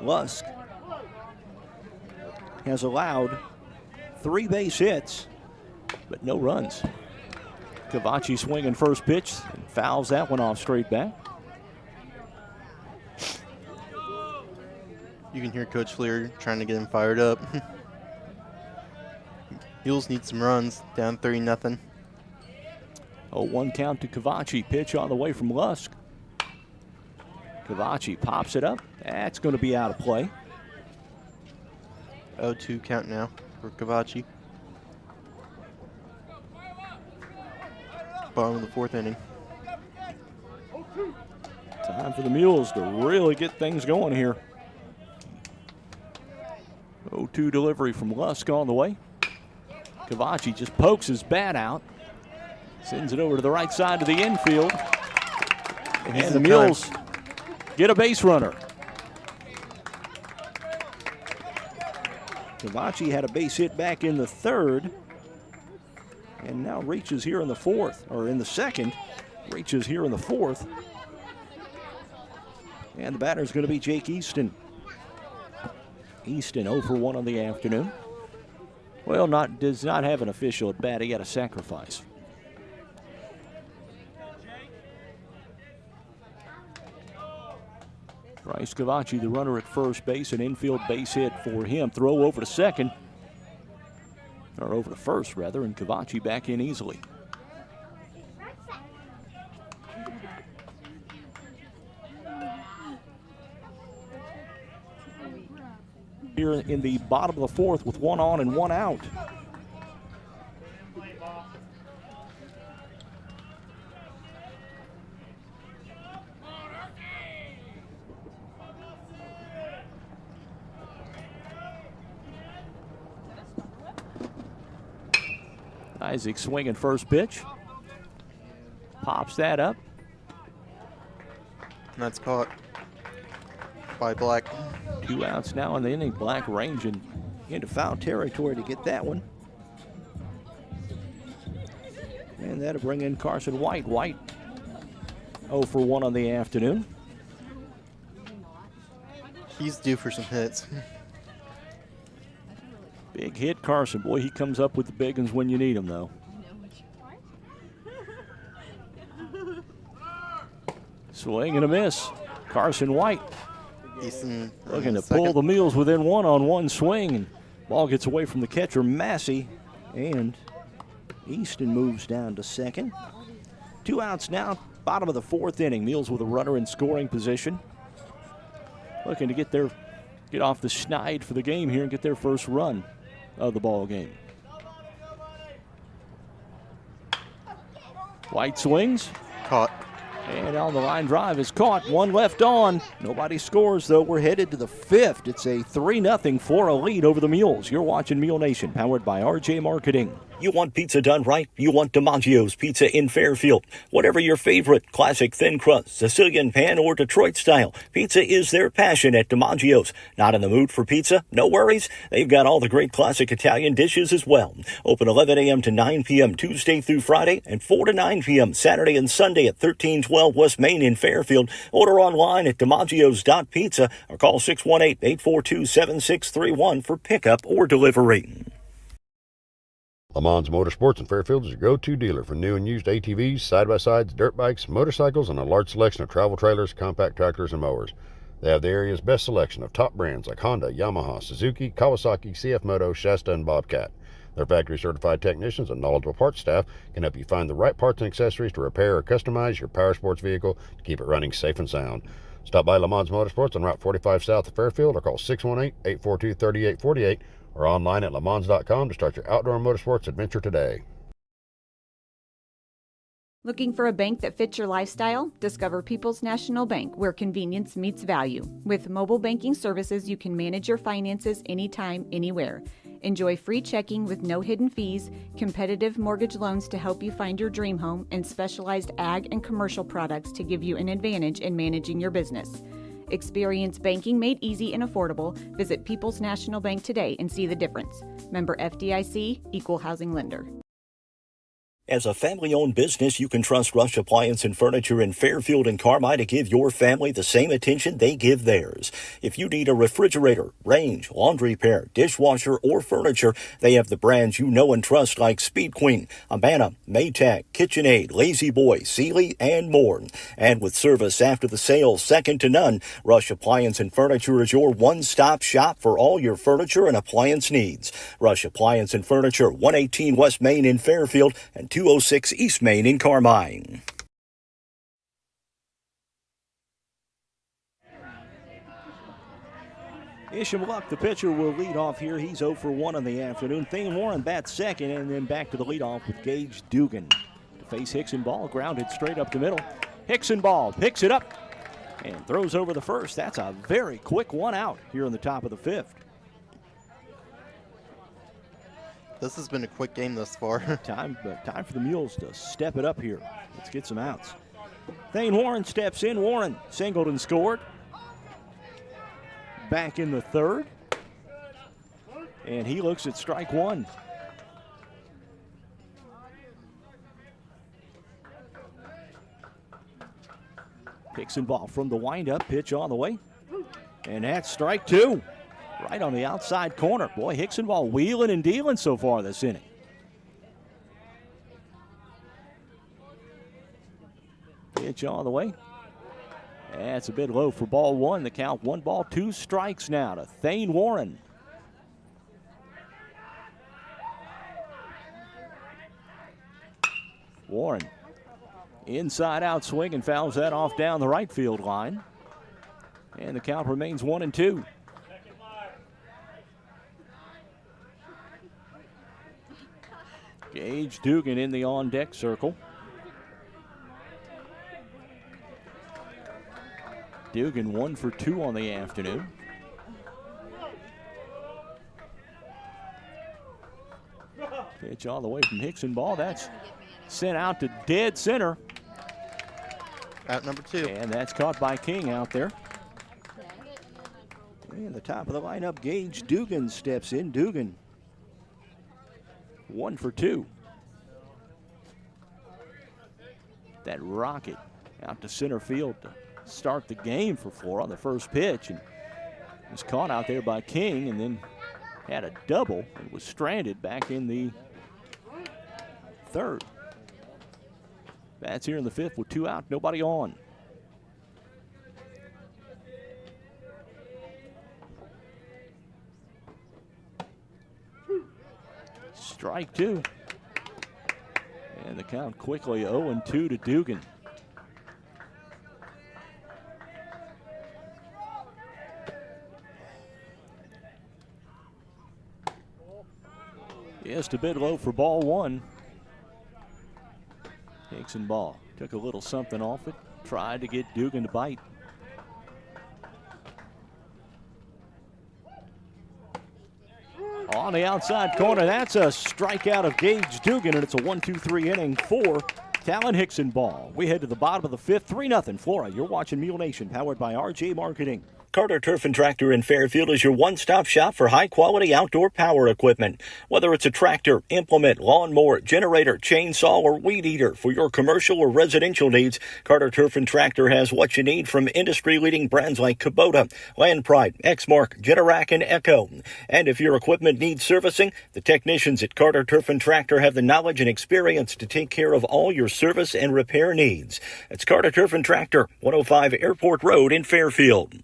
Lusk has allowed 3 base hits, but no runs. Cavachi swinging first pitch and fouls that one off straight back. You can hear Coach Fleer trying to get him fired up. Mules need some runs, down 3-0. 0-1 count to Cavachi. Pitch on the way from Lusk. Cavachi pops it up. That's going to be out of play. 0-2 count now for Cavachi. Bottom of the 4th inning. Time for the Mules to really get things going here. 0-2 delivery from Lusk on the way. Cavachi just pokes his bat out. Sends it over to the right side to the infield. And the Mules get a base runner. Cavachi had a base hit back in the 3rd. And now reaches here in the 4th, or in the 2nd. Reaches here in the 4th. And the batter's going to be Jake Easton. Easton 0 for 1 on the afternoon. Well, does not have an official at bat. He got a sacrifice. Bryce Cavachi, the runner at first base, an infield base hit for him. Throw over to second, or over to first, rather, and Cavachi back in easily. Here in the bottom of the 4th with 1 on and 1 out. Isaac swinging first pitch. Pops that up. And that's caught by Black. 2 outs now in the inning. Black ranging into foul territory to get that one. And that'll bring in Carson White. White 0 for 1 on the afternoon. He's due for some hits. Big hit, Carson. Boy, he comes up with the big ones when you need them, though. Swing and a miss. Carson White Easton looking to pull the Mules within 1 on 1 swing. And ball gets away from the catcher, Massey. And Easton moves down to second. 2 outs now, bottom of the 4th inning. Mules with a runner in scoring position. Looking to get off the schneid for the game here and get their first run of the ball game. White swings. Caught. And on the line drive is caught. 1 left on. Nobody scores, though. We're headed to the 5th. It's a 3-0 Flora lead over the Mules. You're watching Mule Nation, powered by RJ Marketing. You want pizza done right? You want DiMaggio's Pizza in Fairfield. Whatever your favorite, classic thin crust, Sicilian pan, or Detroit style, pizza is their passion at DiMaggio's. Not in the mood for pizza? No worries. They've got all the great classic Italian dishes as well. Open 11 a.m. to 9 p.m. Tuesday through Friday and 4 to 9 p.m. Saturday and Sunday at 1312 West Main in Fairfield. Order online at DiMaggio's.pizza or call 618-842-7631 for pickup or delivery. Lamons Motorsports in Fairfield is your go-to dealer for new and used ATVs, side-by-sides, dirt bikes, motorcycles, and a large selection of travel trailers, compact tractors, and mowers. They have the area's best selection of top brands like Honda, Yamaha, Suzuki, Kawasaki, CF Moto, Shasta, and Bobcat. Their factory-certified technicians and knowledgeable parts staff can help you find the right parts and accessories to repair or customize your power sports vehicle to keep it running safe and sound. Stop by Lamons Motorsports on Route 45 south of Fairfield or call 618-842-3848 or online at lamons.com to start your outdoor motorsports adventure today. Looking for a bank that fits your lifestyle? Discover People's National Bank, where convenience meets value. With mobile banking services, you can manage your finances anytime, anywhere. Enjoy free checking with no hidden fees, competitive mortgage loans to help you find your dream home, and specialized ag and commercial products to give you an advantage in managing your business. Experience banking made easy and affordable. Visit People's National Bank today and see the difference. Member FDIC, Equal Housing Lender. As a family-owned business, you can trust Rush Appliance and Furniture in Fairfield and Carmi to give your family the same attention they give theirs. If you need a refrigerator, range, laundry repair, dishwasher, or furniture, they have the brands you know and trust like Speed Queen, Amana, Maytag, KitchenAid, Lazy Boy, Sealy, and more. And with service after the sale second to none, Rush Appliance and Furniture is your one-stop shop for all your furniture and appliance needs. Rush Appliance and Furniture, 118 West Main in Fairfield and 206 East Main in Carmine. Isham Luck, the pitcher, will lead off here. He's 0 for 1 in the afternoon. Thane Warren bats second, and then back to the leadoff with Gage Dugan. To face Hickson ball, grounded straight up the middle. Hickson ball picks it up and throws over the first. That's a very quick one out here in the top of the fifth. This has been a quick game thus far. Time for the Mules to step it up here. Let's get some outs. Thane Warren steps in. Warren singled and scored. Back in the third. And he looks at strike one. Hickson ball from the windup. Pitch on the way. And that's strike two. Right on the outside corner. Boy, Hickson ball wheeling and dealing so far this inning. Pitch on the way. That's a bit low for ball one. The count 1-2 strikes now to Thane Warren. Warren inside out swing and fouls that off down the right field line. And the count remains 1-2. Gage Dugan in the on-deck circle. Dugan 1 for 2 on the afternoon. Pitch all the way from Hickson ball. That's sent out to dead center. Out number 2. And that's caught by King out there. And the top of the lineup, Gage Dugan steps in. Dugan 1 for 2. That rocket out to center field to start the game for Flora on the first pitch, and was caught out there by King, and then had a double and was stranded back in the third. Bats here in the fifth with 2 out, nobody on. Strike 2. And the count quickly 0-2 to Dugan. Just a bit low for ball one. Hickson ball took a little something off it, tried to get Dugan to bite. On the outside corner, that's a strikeout of Gage Dugan, and it's a 1-2-3 inning for Talon Hickson ball. We head to the bottom of the fifth, 3-0 Flora. You're watching Mule Nation, powered by RJ Marketing. Carter Turf and Tractor in Fairfield is your one-stop shop for high-quality outdoor power equipment. Whether it's a tractor, implement, lawnmower, generator, chainsaw, or weed eater for your commercial or residential needs, Carter Turf and Tractor has what you need from industry-leading brands like Kubota, Land Pride, Exmark, Generac, and Echo. And if your equipment needs servicing, the technicians at Carter Turf and Tractor have the knowledge and experience to take care of all your service and repair needs. It's Carter Turf and Tractor, 105 Airport Road in Fairfield.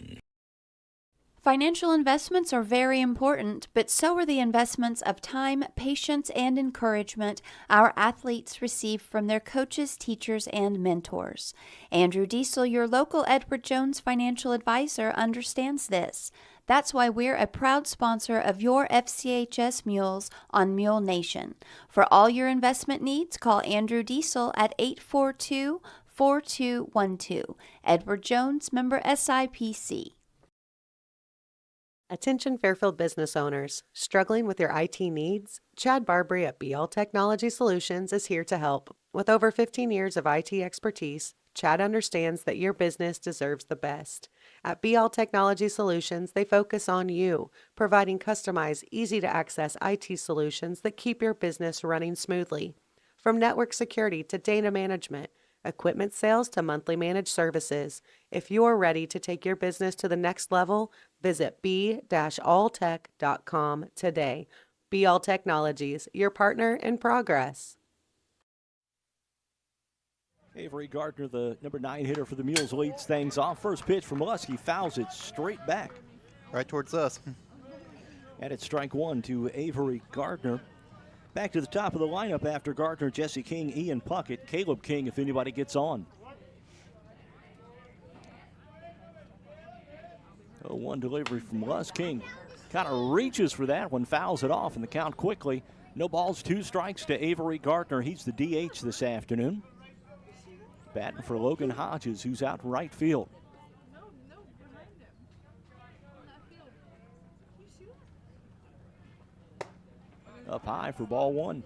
Financial investments are very important, but so are the investments of time, patience, and encouragement our athletes receive from their coaches, teachers, and mentors. Andrew Diesel, your local Edward Jones financial advisor, understands this. That's why we're a proud sponsor of your FCHS Mules on Mule Nation. For all your investment needs, call Andrew Diesel at 842-4212. Edward Jones, member SIPC. Attention Fairfield business owners. Struggling with your IT needs? Chad Barbary at BL Technology Solutions is here to help. With over 15 years of IT expertise, Chad understands that your business deserves the best. At BL Technology Solutions, they focus on you, providing customized, easy-to-access IT solutions that keep your business running smoothly. From network security to data management, equipment sales to monthly managed services, if you're ready to take your business to the next level, visit b-alltech.com today. Be All Technologies, your partner in progress. Avery Gardner, the number 9 hitter for the Mules, leads things off. First pitch from Lusky, fouls it straight back. Right towards us. And it's strike one to Avery Gardner. Back to the top of the lineup after Gardner, Jesse King, Ian Puckett, Caleb King if anybody gets on. 0-1 delivery from Lus. King kind of reaches for that one, fouls it off, and the count quickly. No balls, 2 strikes to Avery Gardner. He's the DH this afternoon. Batting for Logan Hodges, who's out in right field. Up high for ball 1.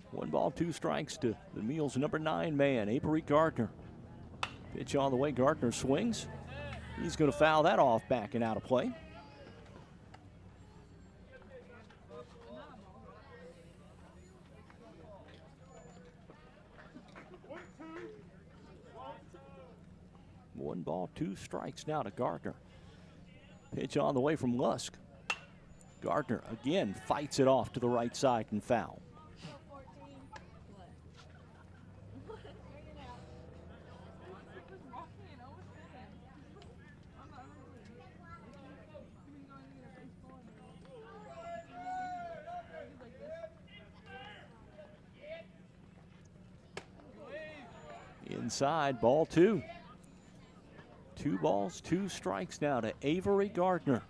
One ball, 2 strikes to the Mules' number 9 man, Avery Gardner. Pitch on the way, Gardner swings. He's going to foul that off, back and out of play. One ball, 2 strikes now to Gardner. Pitch on the way from Lusk. Gardner again fights it off to the right side and foul. Inside, ball 2. 2 balls, 2 strikes now to Avery Gardner.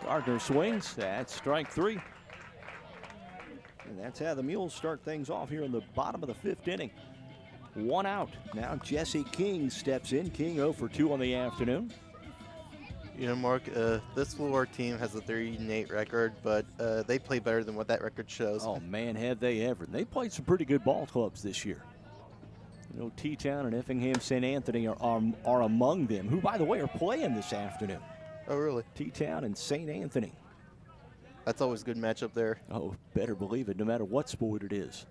Gardner swings. That's strike 3. And that's how the Mules start things off here in the bottom of the 5th inning. 1 out. Now Jesse King steps in. King 0 for 2 on the afternoon. You know, Mark, this Flora team has a 3-8 record, but they play better than what that record shows. Oh, man, have they ever. They played some pretty good ball clubs this year. You know, T-Town and Effingham St. Anthony are among them, who, by the way, are playing this afternoon. Oh, really? T-Town and St. Anthony. That's always a good matchup there. Oh, better believe it, no matter what sport it is.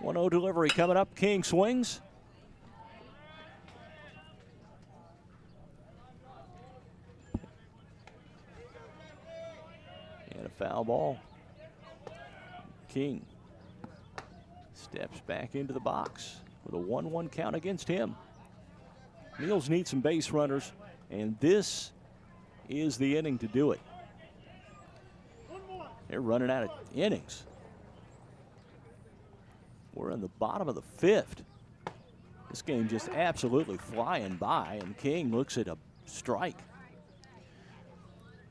1-0 delivery coming up. King swings. And a foul ball. King steps back into the box with a 1-1 count against him. Mules need some base runners, and this is the inning to do it. They're running out of innings. We're in the bottom of the 5th. This game just absolutely flying by, and King looks at a strike.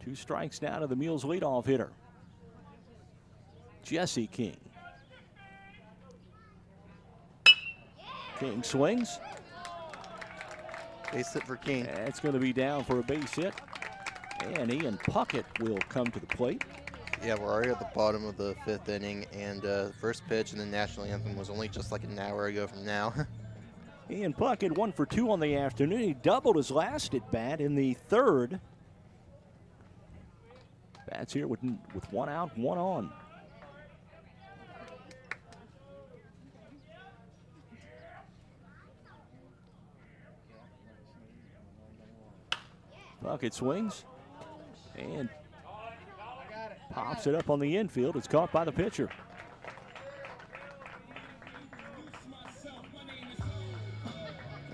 2 strikes now to the Mules leadoff hitter, Jesse King. King swings. Base hit for King. That's going to be down for a base hit. And Ian Puckett will come to the plate. Yeah, we're already at the bottom of the 5th inning, and first pitch in the national anthem was only just like an hour ago from now. Ian Puckett 1 for 2 on the afternoon. He doubled his last at bat in the 3rd. Bats here with 1 out, 1 on. Puckett swings and pops it up on the infield. It's caught by the pitcher.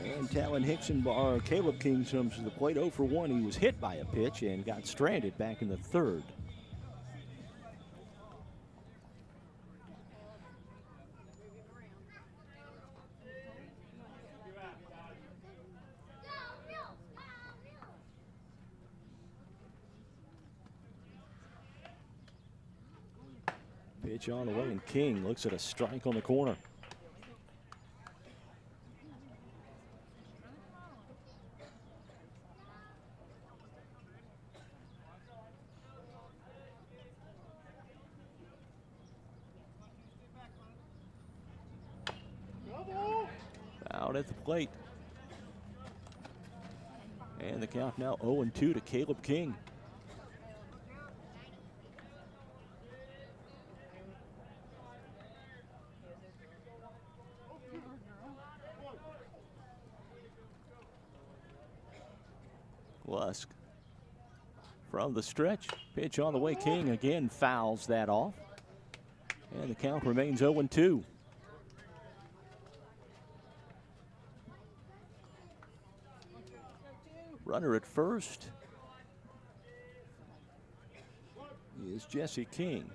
And Talon Hickson, or Caleb King comes to the plate 0 for 1. He was hit by a pitch and got stranded back in the 3rd. Pitch on the way, and King looks at a strike on the corner. out at the plate. And the count now 0-2 to Caleb King. Lusk from the stretch. Pitch on the way. King again fouls that off. And the count remains 0-2. Runner at first is Jesse King.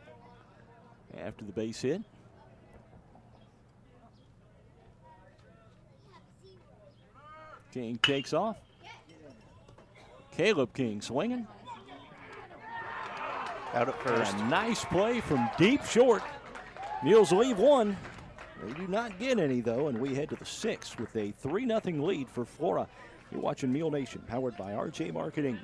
After the base hit. King takes off. Caleb King swinging. Out at first. A nice play from deep short. Mules leave one. They do not get any, though, and we head to the sixth with a 3-0 lead for Flora. You're watching Mule Nation, powered by RJ Marketing.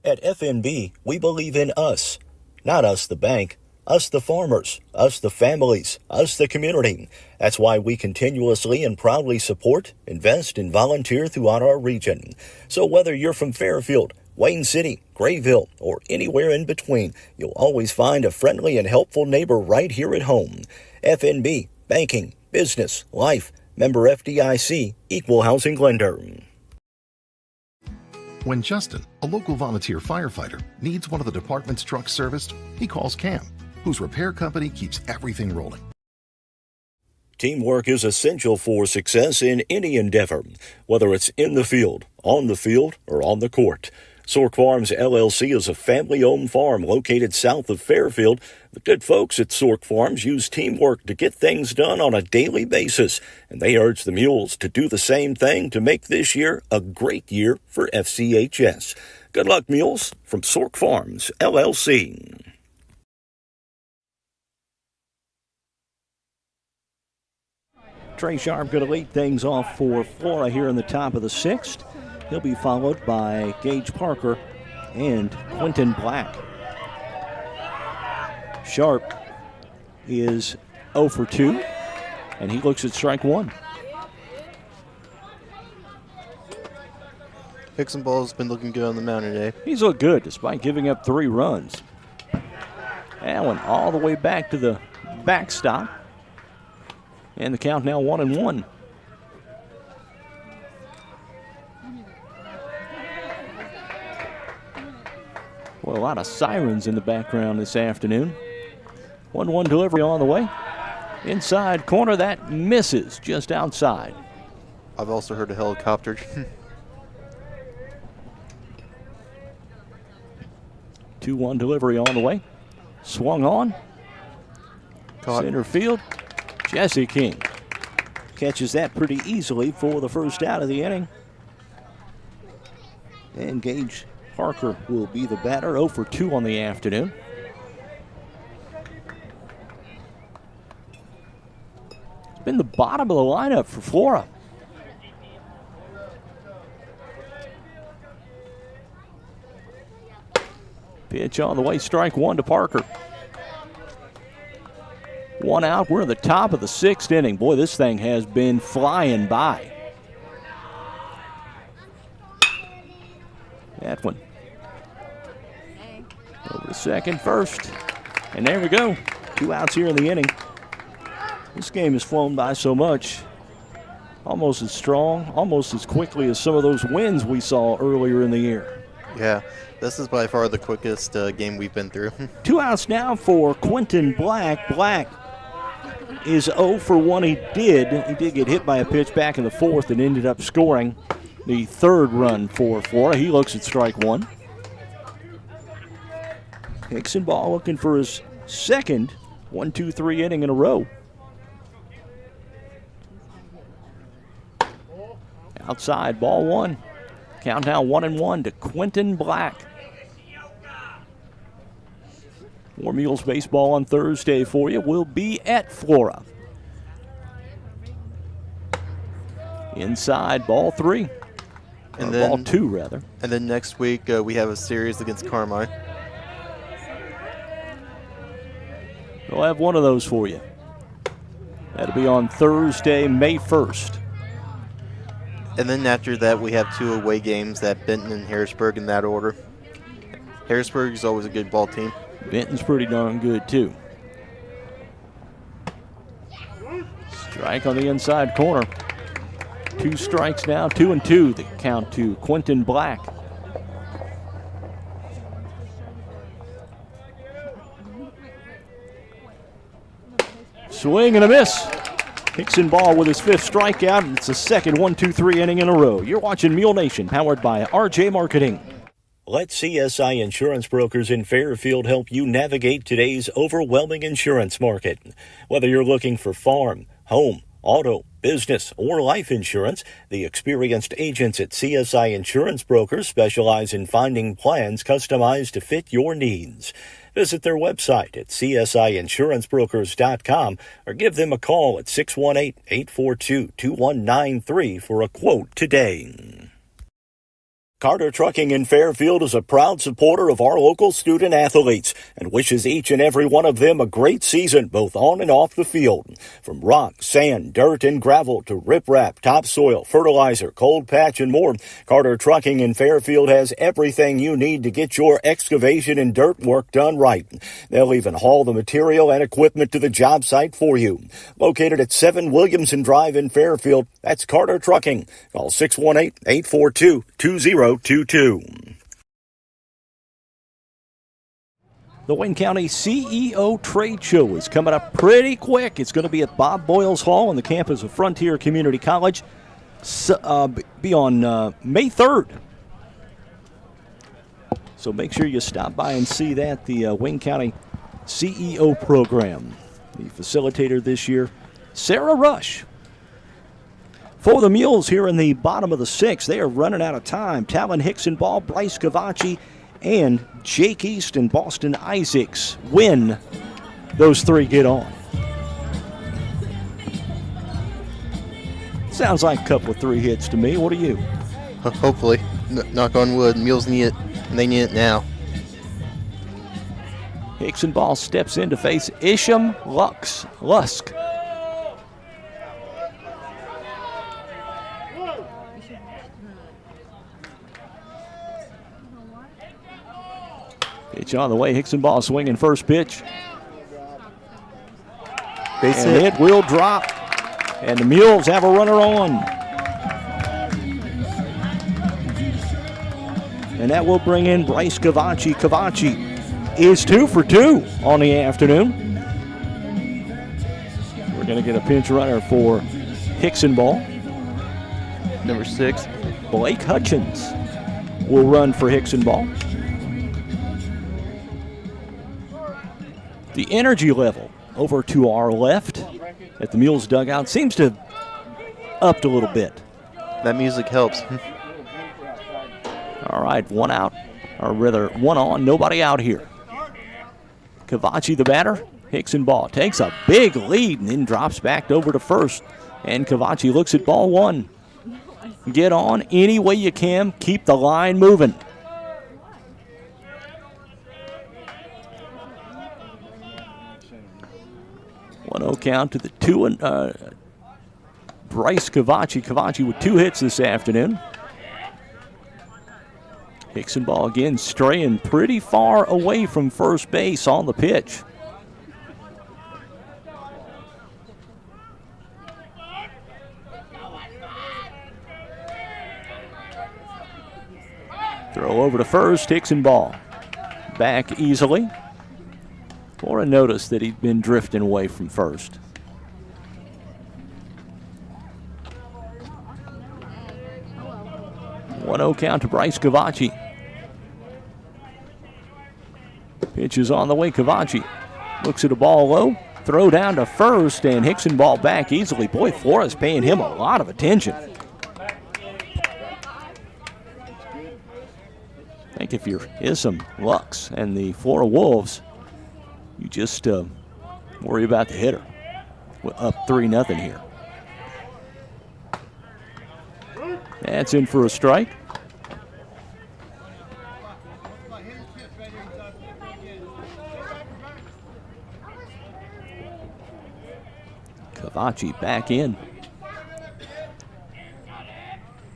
At FNB, we believe in us. Not us, the bank. Us, the farmers. Us, the families. Us, the community. That's why we continuously and proudly support, invest, and volunteer throughout our region. So whether you're from Fairfield, Wayne City, Grayville, or anywhere in between, you'll always find a friendly and helpful neighbor right here at home. FNB, banking, business, life, member FDIC, equal housing lender. When Justin, a local volunteer firefighter, needs one of the department's trucks serviced, he calls Cam, whose repair company keeps everything rolling. Teamwork is essential for success in any endeavor, whether it's in the field, on the field, or on the court. Sork Farms LLC is a family-owned farm located south of Fairfield. The good folks at Sork Farms use teamwork to get things done on a daily basis, and they urge the Mules to do the same thing to make this year a great year for FCHS. Good luck, Mules, from Sork Farms LLC. Trey Sharp going to lead things off for Flora here in the top of the sixth. He'll be followed by Gage Parker and Quentin Black. Sharp is 0 for 2, and he looks at strike one. Hickson Ball's been looking good on the mound today. He's looked good despite giving up 3 runs. That one all the way back to the backstop. And the count now 1-1. Well, a lot of sirens in the background this afternoon. 1-1 delivery on the way. Inside corner, that misses just outside. I've also heard a helicopter. 2-1 delivery on the way. Swung on. Caught. Center field. Jesse King catches that pretty easily for the first out of the inning. And Gage Parker will be the batter, 0 for 2 on the afternoon. It's been the bottom of the lineup for Flora. Pitch on the way, strike one to Parker. 1 out, we're at the top of the sixth inning. Boy, this thing has been flying by. That one. Over to second, first. And there we go. 2 outs here in the inning. This game has flown by so much. Almost as strong, almost as quickly as some of those wins we saw earlier in the year. Yeah, this is by far the quickest game we've been through. 2 outs now for Quentin Black. Black is 0 for 1. He did get hit by a pitch back in the fourth and ended up scoring the 3rd run for Flora. He looks at strike one. Hickson Ball looking for his second 1-2-3 inning in a row. Outside, ball one. Count now 1-1 to Quentin Black. More Mules baseball on Thursday for you. We'll be at Flora. Inside, ball 3. And then, ball 2, rather. And then next week we have a series against Carmine. We'll have one of those for you. That'll be on Thursday, May 1st. And then after that, we have 2 away games, that Benton and Harrisburg in that order. Harrisburg is always a good ball team. Benton's pretty darn good, too. Strike on the inside corner. 2 strikes now, 2-2. The count to Quentin Black. Swing and a miss. Hickson Ball with his 5th strikeout. It's the second 1-2-3 inning in a row. You're watching Mule Nation, powered by RJ Marketing. Let CSI Insurance Brokers in Fairfield help you navigate today's overwhelming insurance market. Whether you're looking for farm, home, auto, business, or life insurance, the experienced agents at CSI Insurance Brokers specialize in finding plans customized to fit your needs. Visit their website at csiinsurancebrokers.com or give them a call at 618-842-2193 for a quote today. Carter Trucking in Fairfield is a proud supporter of our local student athletes and wishes each and every one of them a great season, both on and off the field. From rock, sand, dirt, and gravel to riprap, topsoil, fertilizer, cold patch, and more, Carter Trucking in Fairfield has everything you need to get your excavation and dirt work done right. They'll even haul the material and equipment to the job site for you. Located at 7 Williamson Drive in Fairfield, that's Carter Trucking. Call 618-842-2022. The Wayne County CEO Trade Show is coming up pretty quick. It's going to be at Bob Boyles Hall on the campus of Frontier Community College. Be on May 3rd. So make sure you stop by and see that, the Wayne County CEO program. The facilitator this year, Sarah Rush. For the Mules here in the bottom of the 6th, they are running out of time. Talon Hickson Ball, Bryce Cavacci, and Jake East and Boston Isaacs win. Those 3 get on. Sounds like a couple of 3 hits to me. What do you? Hopefully. Knock on wood. Mules need it, and they need it now. Hickson Ball steps in to face Isham Lusk. Pitch on the way. Hickson Ball swinging first pitch. Base and hit. It will drop. And the Mules have a runner on. And that will bring in Bryce Cavacci. Cavacci is 2 for 2 on the afternoon. We're going to get a pinch runner for Hickson Ball. Number 6. Blake Hutchins will run for Hickson Ball. The energy level over to our left at the Mules dugout seems to have upped a little bit. That music helps. All right, 1 out, or rather 1 on, nobody out here. Cavacci the batter. Hickson Ball takes a big lead and then drops back over to first. And Cavacci looks at ball 1. Get on any way you can. Keep the line moving. One-0 count to the 2 and Bryce Cavacci. Cavacci with 2 hits this afternoon. Hickson Ball again straying pretty far away from first base on the pitch. Throw over to first. Hickson Ball back easily. Flora noticed that he'd been drifting away from first. One-0 count to Bryce Cavacci. Pitch is on the way. Cavacci looks at a ball low. Throw down to first, and Hickson Ball back easily. Boy, Flora's paying him a lot of attention. I think if you're Ism Lux and the Flora Wolves, you just worry about the hitter. We're up 3-0 here. That's in for a strike. Cavacci back in.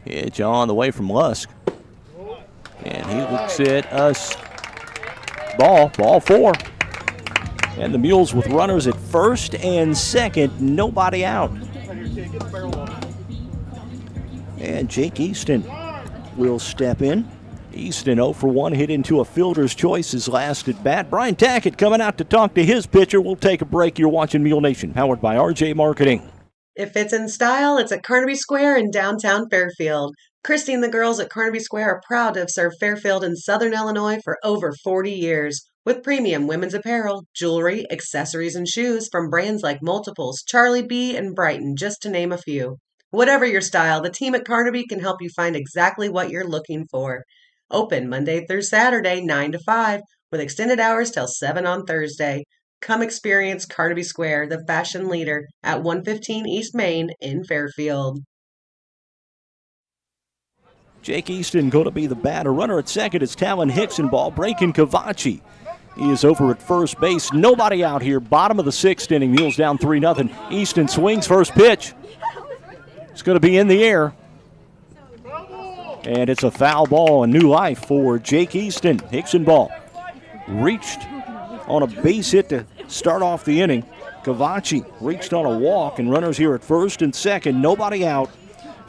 Pitch on the way from Lusk. And he looks at us. Ball 4. And the Mules with runners at first and second, nobody out. And Jake Easton will step in. Easton 0 for 1, hit into a fielder's choice his last at bat. Brian Tackett coming out to talk to his pitcher. We'll take a break. You're watching Mule Nation, powered by RJ Marketing. If it's in style, it's at Carnaby Square in downtown Fairfield. Christy and the girls at Carnaby Square are proud to have served Fairfield and Southern Illinois for over 40 years. With premium women's apparel, jewelry, accessories, and shoes from brands like Multiples, Charlie B., and Brighton, just to name a few. Whatever your style, the team at Carnaby can help you find exactly what you're looking for. Open Monday through Saturday, 9 to 5, with extended hours till 7 on Thursday. Come experience Carnaby Square, the fashion leader, at 115 East Main in Fairfield. Jake Easton going to be the batter. Runner at second is Talon Hickson. Ball breaking Cavacci. He is over at first base. Nobody out here. Bottom of the 6th inning. Mules down 3-0. Easton swings first pitch. It's going to be in the air. And it's a foul ball, a new life for Jake Easton. Hickson ball reached on a base hit to start off the inning. Cavacci reached on a walk, and runners here at first and second. Nobody out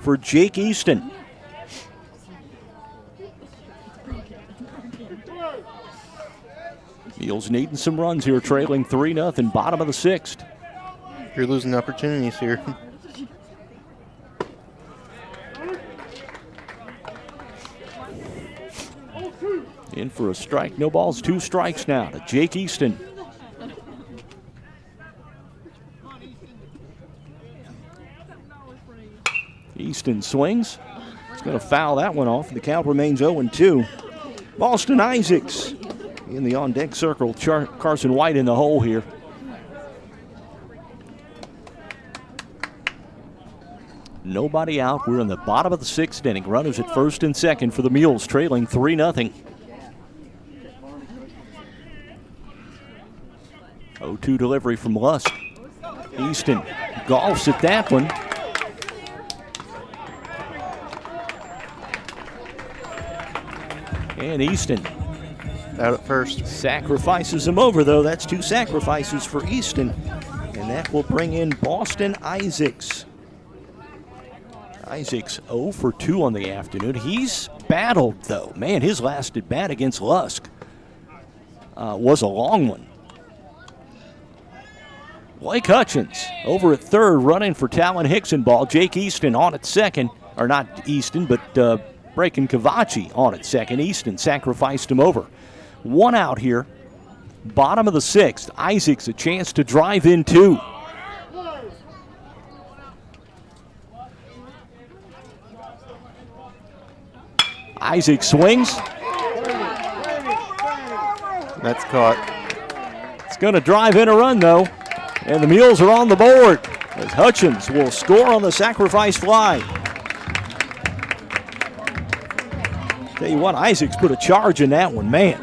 for Jake Easton. Mules needing some runs here, trailing 3-0, bottom of the 6th. You're losing opportunities here. In for a strike, no balls, 2 strikes now to Jake Easton. Easton swings. He's going to foul that one off. The count remains 0-2. Boston Isaacs in the on-deck circle. Carson White in the hole here. Nobody out. We're in the bottom of the 6th inning. Runners at first and second for the Mules, trailing 3-0. 0-2 delivery from Lusk. Easton golfs at that one. And Easton out at first. Sacrifices him over, though. That's 2 sacrifices for Easton. And that will bring in Boston Isaacs. Isaacs 0 for 2 on the afternoon. He's battled, though. Man, his last at bat against Lusk was a long one. Blake Hutchins over at third, running for Talon Hickson ball. Jake Easton on at second. Or not Easton, but breaking Cavacci on at second. Easton sacrificed him over. 1 out here. Bottom of the 6th. Isaacs a chance to drive in 2. Isaac swings. That's caught. It's going to drive in a run, though. And the Mules are on the board as Hutchins will score on the sacrifice fly. Tell you what, Isaacs put a charge in that one, man.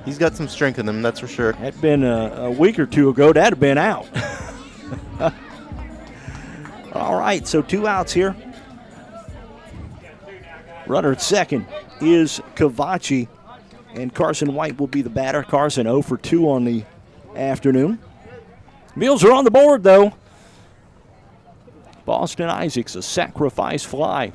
He's got some strength in him, that's for sure. That'd been a week or 2 ago. That'd have been out. All right, so 2 outs here. Runner at second is Cavacci, and Carson White will be the batter. Carson 0 for 2 on the afternoon. Mules are on the board, though. Boston Isaacs, a sacrifice fly.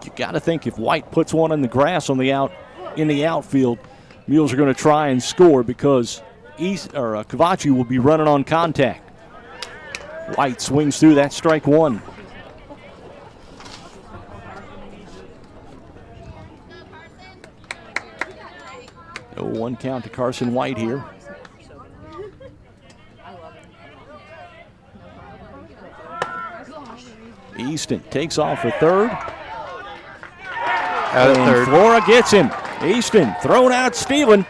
You got to think if White puts one in the grass on the outfield, Mules are going to try and score because Cavacci will be running on contact. White swings through that, strike 1. Oh, 1 count to Carson White here. Easton takes off for third. Out at third. Flora gets him. Easton thrown out, stealing.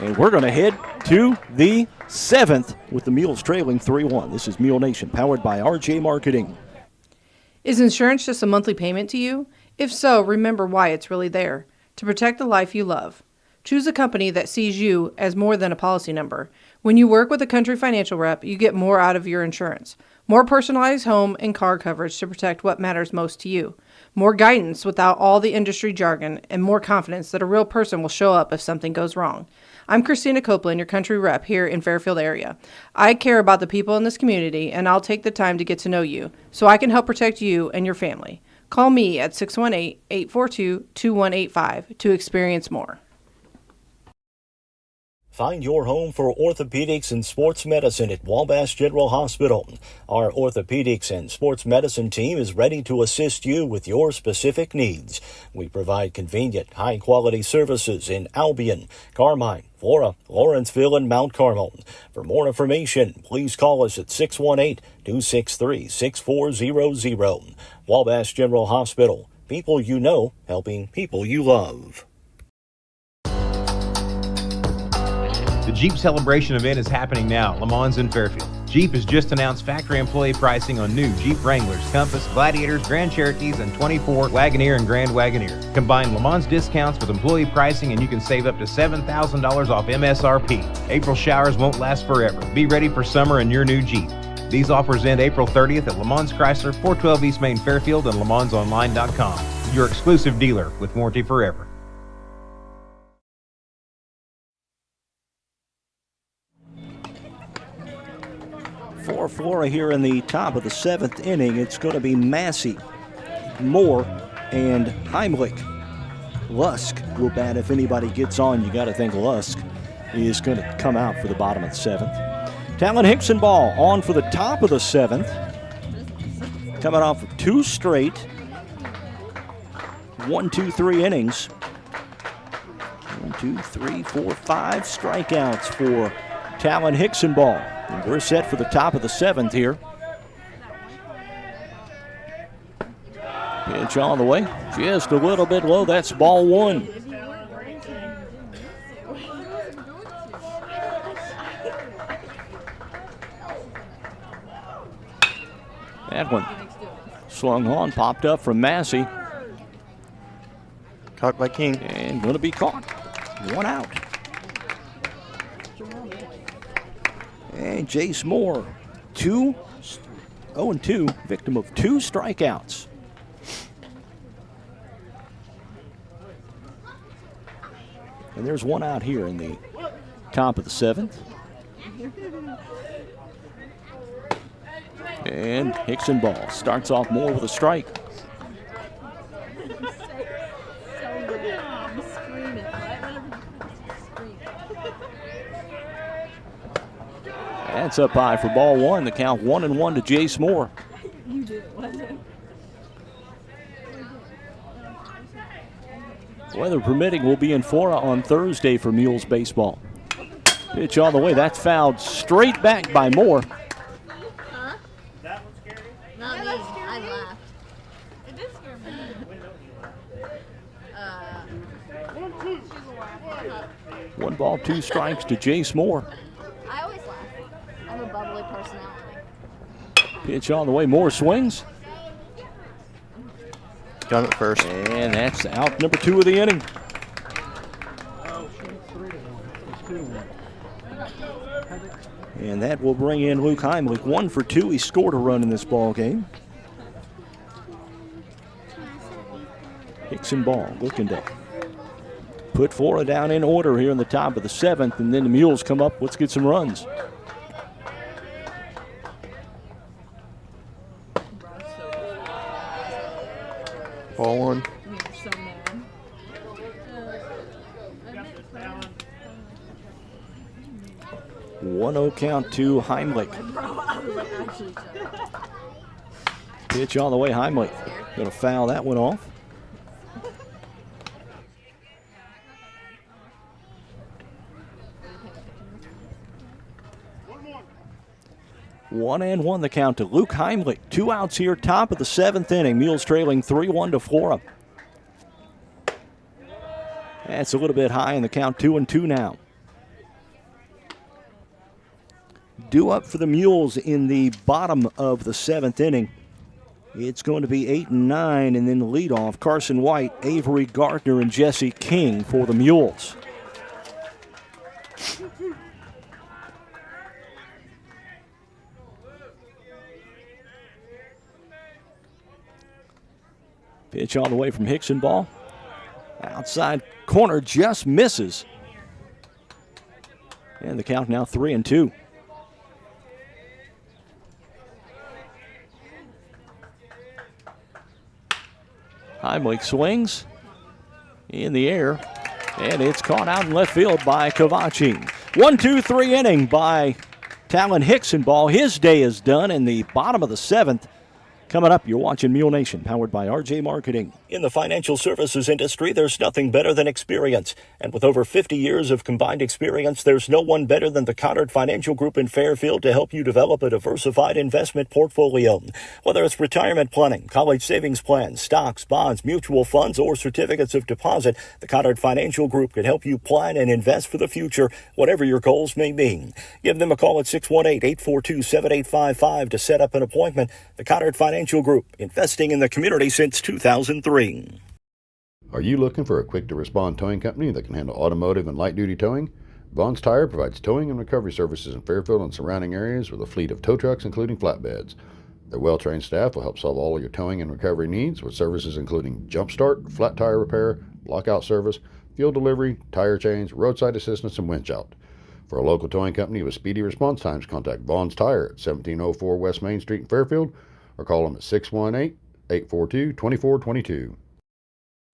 And we're going to head to the 7th with the Mules trailing 3-1. This is Mule Nation, powered by RJ Marketing. Is insurance just a monthly payment to you? If so, remember why it's really there. To protect the life you love. Choose a company that sees you as more than a policy number. When you work with a Country Financial rep, you get more out of your insurance. More personalized home and car coverage to protect what matters most to you. More guidance without all the industry jargon, and more confidence that a real person will show up if something goes wrong. I'm Christina Copeland, your country rep here in Fairfield area. I care about the people in this community, and I'll take the time to get to know you so I can help protect you and your family. Call me at 618-842-2185 to experience more. Find your home for orthopedics and sports medicine at Wabash General Hospital. Our orthopedics and sports medicine team is ready to assist you with your specific needs. We provide convenient, high-quality services in Albion, Carmine, Flora, Lawrenceville, and Mount Carmel. For more information, please call us at 618-263-6400. Wabash General Hospital. People you know, helping people you love. The Jeep Celebration event is happening now at Le Mans in Fairfield. Jeep has just announced factory employee pricing on new Jeep Wranglers, Compass, Gladiators, Grand Cherokees, and 24 Wagoneer and Grand Wagoneer. Combine Le Mans discounts with employee pricing and you can save up to $7,000 off MSRP. April showers won't last forever. Be ready for summer in your new Jeep. These offers end April 30th at Le Mans Chrysler, 412 East Main Fairfield, and LeMansOnline.com. Your exclusive dealer with warranty forever. For Flora here in the top of the seventh inning, it's going to be Massey, Moore, and Heimlich. Lusk will bat if anybody gets on. You got to think Lusk is going to come out for the bottom of the seventh. Talon Hicksonball on for the top of the seventh. Coming off of two straight 1, 2, 3 innings. 1, 2, 3, 4, 5 strikeouts for Talon Hicksonball. And we're set for the top of the seventh here. Pitch on the way. Just a little bit low. That's ball one. That one slung on, popped up from Massey. Caught by King. And going to be caught. One out. And Jace Moore, 0-2, victim of 2 strikeouts. And there's one out here in the top of the seventh. And Hicksonball starts off Moore with a strike. That's up high for ball one. The count 1-1 to Jace Moore. Weather permitting, we'll be in Flora on Thursday for Mules baseball. Pitch on the way. That's fouled straight back by Moore. Huh? That one scared you? Not me. I laughed. It did scare me. 1 ball, 2 strikes to Jace Moore. I always laugh. I have a bubbly personality. Pitch on the way. Moore swings. Got him at first. And that's out number 2 of the inning. And that will bring in Luke Heimlich. 1 for 2. He scored a run in this ball game. Hicksonball looking to put Flora down in order here in the top of the seventh, and then the Mules come up. Let's get some runs. Ball one. 1-0 count to Heimlich. Pitch on the way. Heimlich going to foul that one off. One and one the count to Luke Heimlich. 2 outs here, top of the seventh inning. Mules trailing 3-1 to Flora. That's a little bit high in the count, 2-2 now. Due up for the Mules in the bottom of the seventh inning. It's going to be 8 and 9, and then the leadoff, Carson White, Avery Gardner, and Jesse King for the Mules. Pitch all the way from Hickson ball. Outside corner just misses. And the count now 3-2. Heimlich swings in the air, and it's caught out in left field by Cavacci. 1-2-3 inning by Talon Hickson ball. His day is done in the bottom of the 7th. Coming up, you're watching Mule Nation, powered by RJ Marketing. In the financial services industry, there's nothing better than experience. And with over 50 years of combined experience, there's no one better than the Connard Financial Group in Fairfield to help you develop a diversified investment portfolio. Whether it's retirement planning, college savings plans, stocks, bonds, mutual funds, or certificates of deposit, the Connard Financial Group can help you plan and invest for the future, whatever your goals may be. Give them a call at 618-842-7855 to set up an appointment. The Connard Financial Group, investing in the community since 2003. Are you looking for a quick-to-respond towing company that can handle automotive and light-duty towing? Vaughn's Tire provides towing and recovery services in Fairfield and surrounding areas with a fleet of tow trucks, including flatbeds. Their well-trained staff will help solve all of your towing and recovery needs with services including jump start, flat tire repair, lockout service, fuel delivery, tire change, roadside assistance, and winch out. For a local towing company with speedy response times, contact Vaughn's Tire at 1704 West Main Street in Fairfield or call them at 618-842-2422.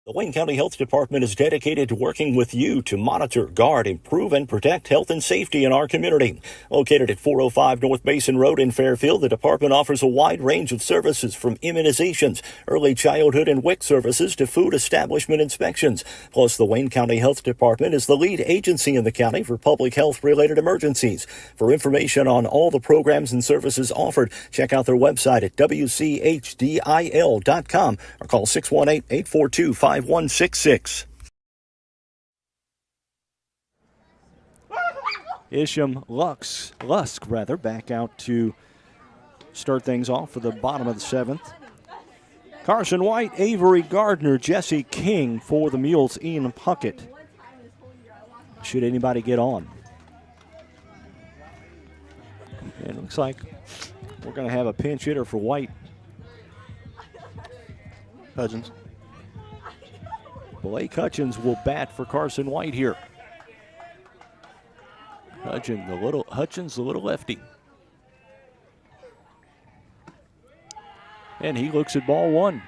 The Wayne County Health Department is dedicated to working with you to monitor, guard, improve, and protect health and safety in our community. Located at 405 North Mason Road in Fairfield, the department offers a wide range of services from immunizations, early childhood and WIC services to food establishment inspections. Plus, the Wayne County Health Department is the lead agency in the county for public health-related emergencies. For information on all the programs and services offered, check out their website at wchdil.com or call 618-842-5166. Isham Lusk back out to start things off for the bottom of the 7th. Carson White, Avery Gardner, Jesse King for the Mules, Ian Puckett. Should anybody get on? And it looks like we're going to have a pinch hitter for White. Hudgens. Blake Hutchins will bat for Carson White here. Hutchins, the little lefty. And he looks at ball 1.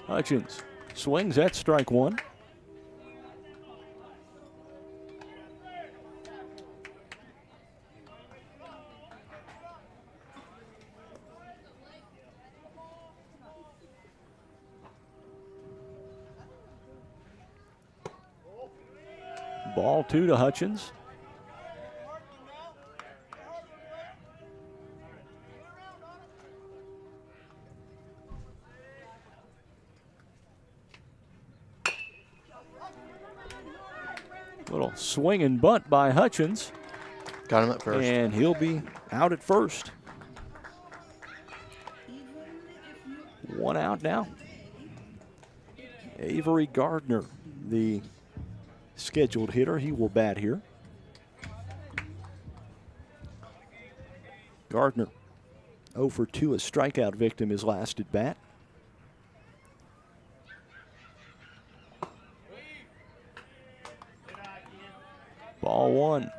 Hutchins swings at strike 1. Ball 2 to Hutchins. Little swing and bunt by Hutchins. Got him at first. And he'll be out at first. 1 out now. Avery Gardner, the scheduled hitter, he will bat here. Gardner 0 for 2, a strikeout victim his last at bat. Ball 1.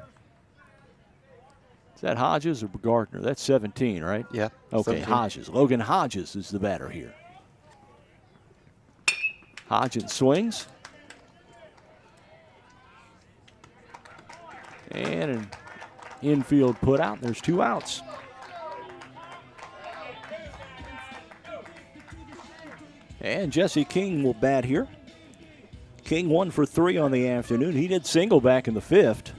Is that Hodges or Gardner? That's 17, right? Yeah. Okay, 17. Hodges. Logan Hodges is the batter here. Hodges swings. And an infield put out. There's 2 outs. And Jesse King will bat here. King 1 for 3 on the afternoon. He did single back in the 5th.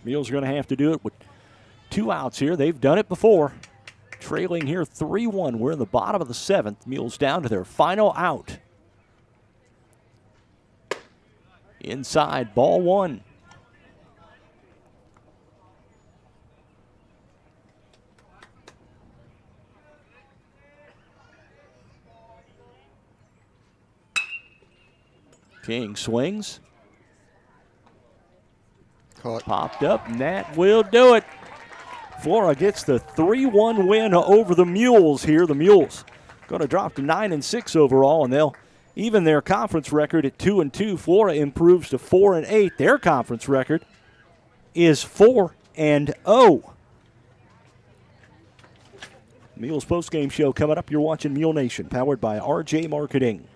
Mules are going to have to do it with 2 outs here. They've done it before. Trailing here 3-1. We're in the bottom of the 7th. Mules down to their final out. Inside, ball 1. King swings. Caught. Popped up, and that will do it. Flora gets the 3-1 win over the Mules here. The Mules going to drop to 9-6 overall, and they'll even their conference record at 2-2. Flora improves to 4-8. Their conference record is 4-0. Mules postgame show coming up. You're watching Mule Nation, powered by RJ Marketing.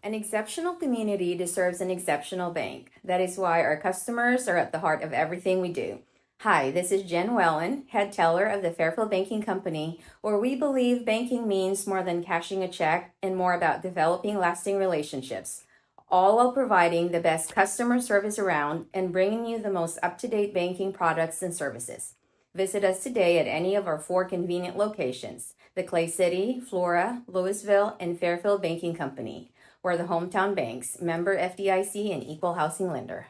An exceptional community deserves an exceptional bank. That is why our customers are at the heart of everything we do. Hi, this is Jen Wellen, head teller of the Fairfield Banking Company, where we believe banking means more than cashing a check and more about developing lasting relationships, all while providing the best customer service around and bringing you the most up-to-date banking products and services. Visit us today at any of our 4 convenient locations, the Clay City, Flora, Louisville, and Fairfield Banking Company. We're the hometown banks, member FDIC, and equal housing lender.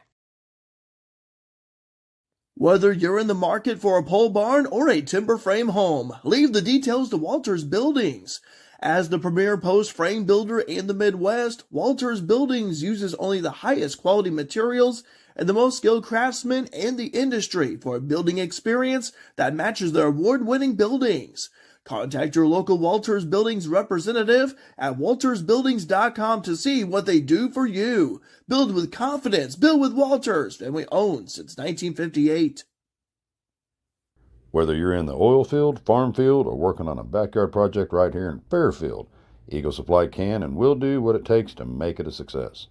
Whether you're in the market for a pole barn or a timber frame home, leave the details to Walters Buildings. As the premier post frame builder in the Midwest, Walters Buildings uses only the highest quality materials and the most skilled craftsmen in the industry for a building experience that matches their award-winning buildings. Contact your local Walters Buildings representative at waltersbuildings.com to see what they do for you. Build with confidence. Build with Walters. Family owned since 1958. Whether you're in the oil field, farm field, or working on a backyard project right here in Fairfield, Eagle Supply can and will do what it takes to make it a success.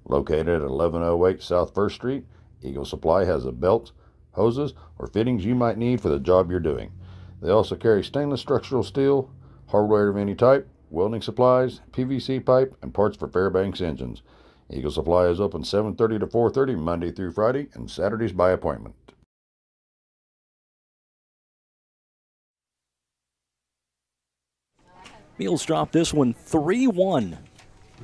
Located at 1108 South 1st Street, Eagle Supply has the belts, hoses, or fittings you might need for the job you're doing. They also carry stainless structural steel, hardware of any type, welding supplies, PVC pipe, and parts for Fairbanks engines. Eagle Supply is open 7:30 to 4:30 Monday through Friday and Saturdays by appointment. Mules drop this one 3-1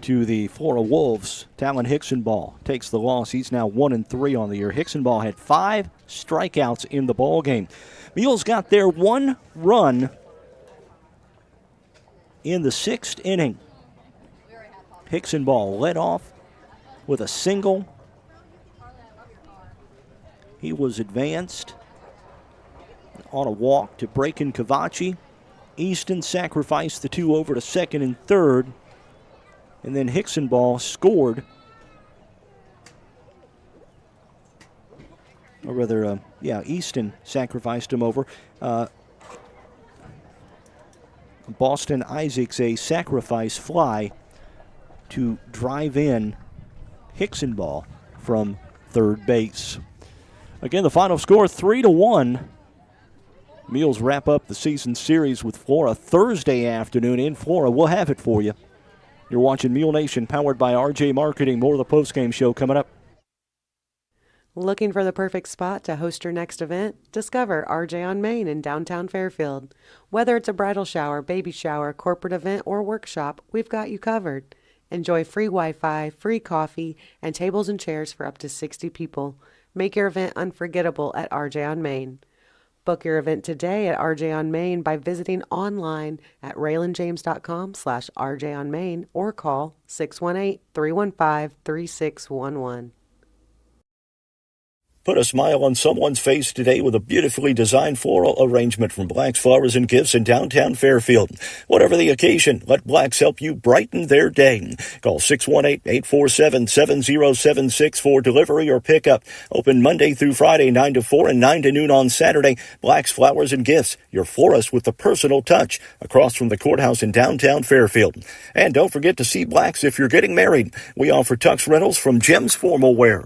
to the Flora Wolves. Talon Hicksonball takes the loss. He's now 1-3 on the year. Hicksonball had 5 strikeouts in the ball game. Mules got their 1 run in the 6th inning. Hicksonball led off with a single. He was advanced on a walk to Braken Cavachi. Easton sacrificed the 2 over to 2nd and 3rd. And then Hicksonball scored. Or rather, Easton sacrificed him over. Boston Isaacs, a sacrifice fly to drive in Hicksonball from third base. Again, the final score 3-1. Mules wrap up the season series with Flora Thursday afternoon in Flora. We'll have it for you. You're watching Mule Nation, powered by RJ Marketing. More of the postgame show coming up. Looking for the perfect spot to host your next event? Discover RJ on Main in downtown Fairfield. Whether it's a bridal shower, baby shower, corporate event, or workshop, we've got you covered. Enjoy free Wi-Fi, free coffee, and tables and chairs for up to 60 people. Make your event unforgettable at RJ on Main. Book your event today at RJ on Main by visiting online at raylandjames.com/RJ on Main or call 618-315-3611. Put a smile on someone's face today with a beautifully designed floral arrangement from Black's Flowers and Gifts in downtown Fairfield. Whatever the occasion, let Black's help you brighten their day. Call 618-847-7076 for delivery or pickup. Open Monday through Friday, 9 to 4 and 9 to noon on Saturday. Black's Flowers and Gifts, your florist with the personal touch, across from the courthouse in downtown Fairfield. And don't forget to see Black's if you're getting married. We offer tux rentals from Jim's Formal Wear.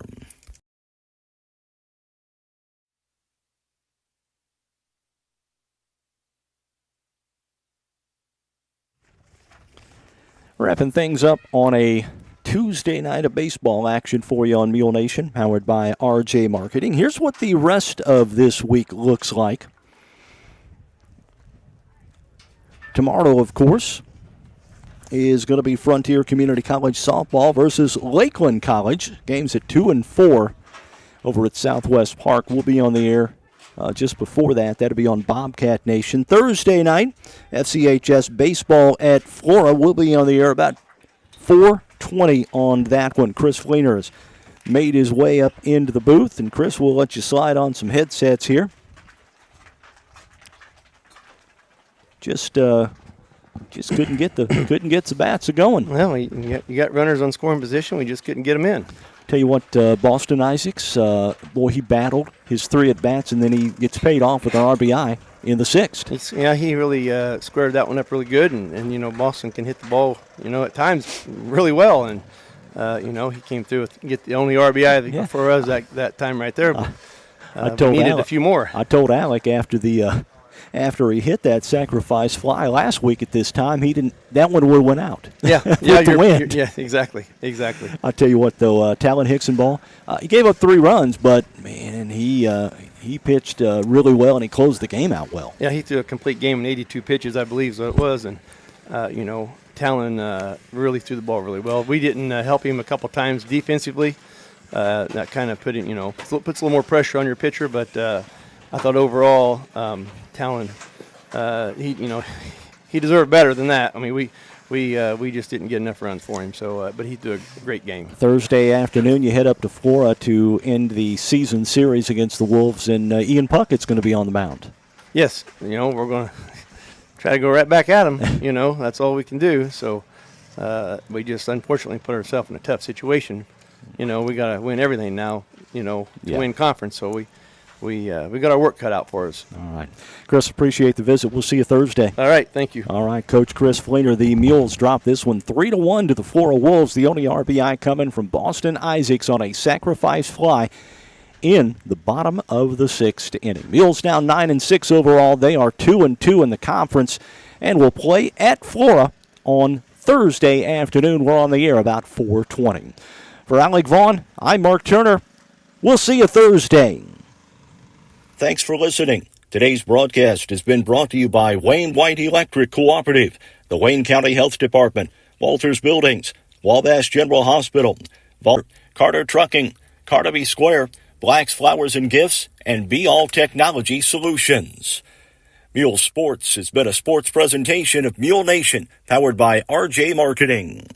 Wrapping things up on a Tuesday night of baseball action for you on Mule Nation, powered by RJ Marketing. Here's what the rest of this week looks like. Tomorrow, of course, is going to be Frontier Community College softball versus Lakeland College. Games at 2 and 4 over at Southwest Park. We'll be on the air just before that. That'll be on Bobcat Nation. Thursday night, FCHS baseball at Flora. We'll be on the air about 4 420 on that one. Chris Fleener has made his way up into the booth, and Chris, will let you slide on some headsets here. Just couldn't get the bats going. Well, you got runners on scoring position. We just couldn't get them in. Tell you what, Boston Isaacs, boy, he battled his 3 at-bats, and then he gets paid off with an RBI in the 6th. He really squared that one up really good, and Boston can hit the ball, at times really well, and he came through with get the only RBI for us that time right there. But, we needed a few more. I told Alec after he hit that sacrifice fly last week at this time, that one would have went out. Yeah, yeah, exactly. I'll tell you what, though, Talon Hickson ball, he gave up 3 runs, but man, he pitched really well, and he closed the game out well. Yeah, he threw a complete game in 82 pitches, I believe, is what it was, and Talon really threw the ball really well. We didn't help him a couple times defensively. That kind of puts a little more pressure on your pitcher, but I thought overall, Talon, he deserved better than that. I mean, we just didn't get enough runs for him. So, but he threw a great game. Thursday afternoon, you head up to Flora to end the season series against the Wolves, and Ian Puckett's going to be on the mound. Yes, we're going to try to go right back at him. That's all we can do. So, we just unfortunately put ourselves in a tough situation. We got to win everything now. To win conference. So we got our work cut out for us. All right. Chris, appreciate the visit. We'll see you Thursday. All right, thank you. All right, Coach Chris Fleener. The Mules dropped this one 3-1 to the Flora Wolves. The only RBI coming from Boston Isaacs on a sacrifice fly in the bottom of the 6th inning. Mules now 9-6 overall. They are 2-2 in the conference and will play at Flora on Thursday afternoon. We're on the air about 4:20. For Alec Vaughn, I'm Mark Turner. We'll see you Thursday. Thanks for listening. Today's broadcast has been brought to you by Wayne White Electric Cooperative, the Wayne County Health Department, Walters Buildings, Wabash General Hospital, Carter Trucking, Carnaby Square, Black's Flowers and Gifts, and Be All Technology Solutions. Mule Sports has been a sports presentation of Mule Nation, powered by RJ Marketing.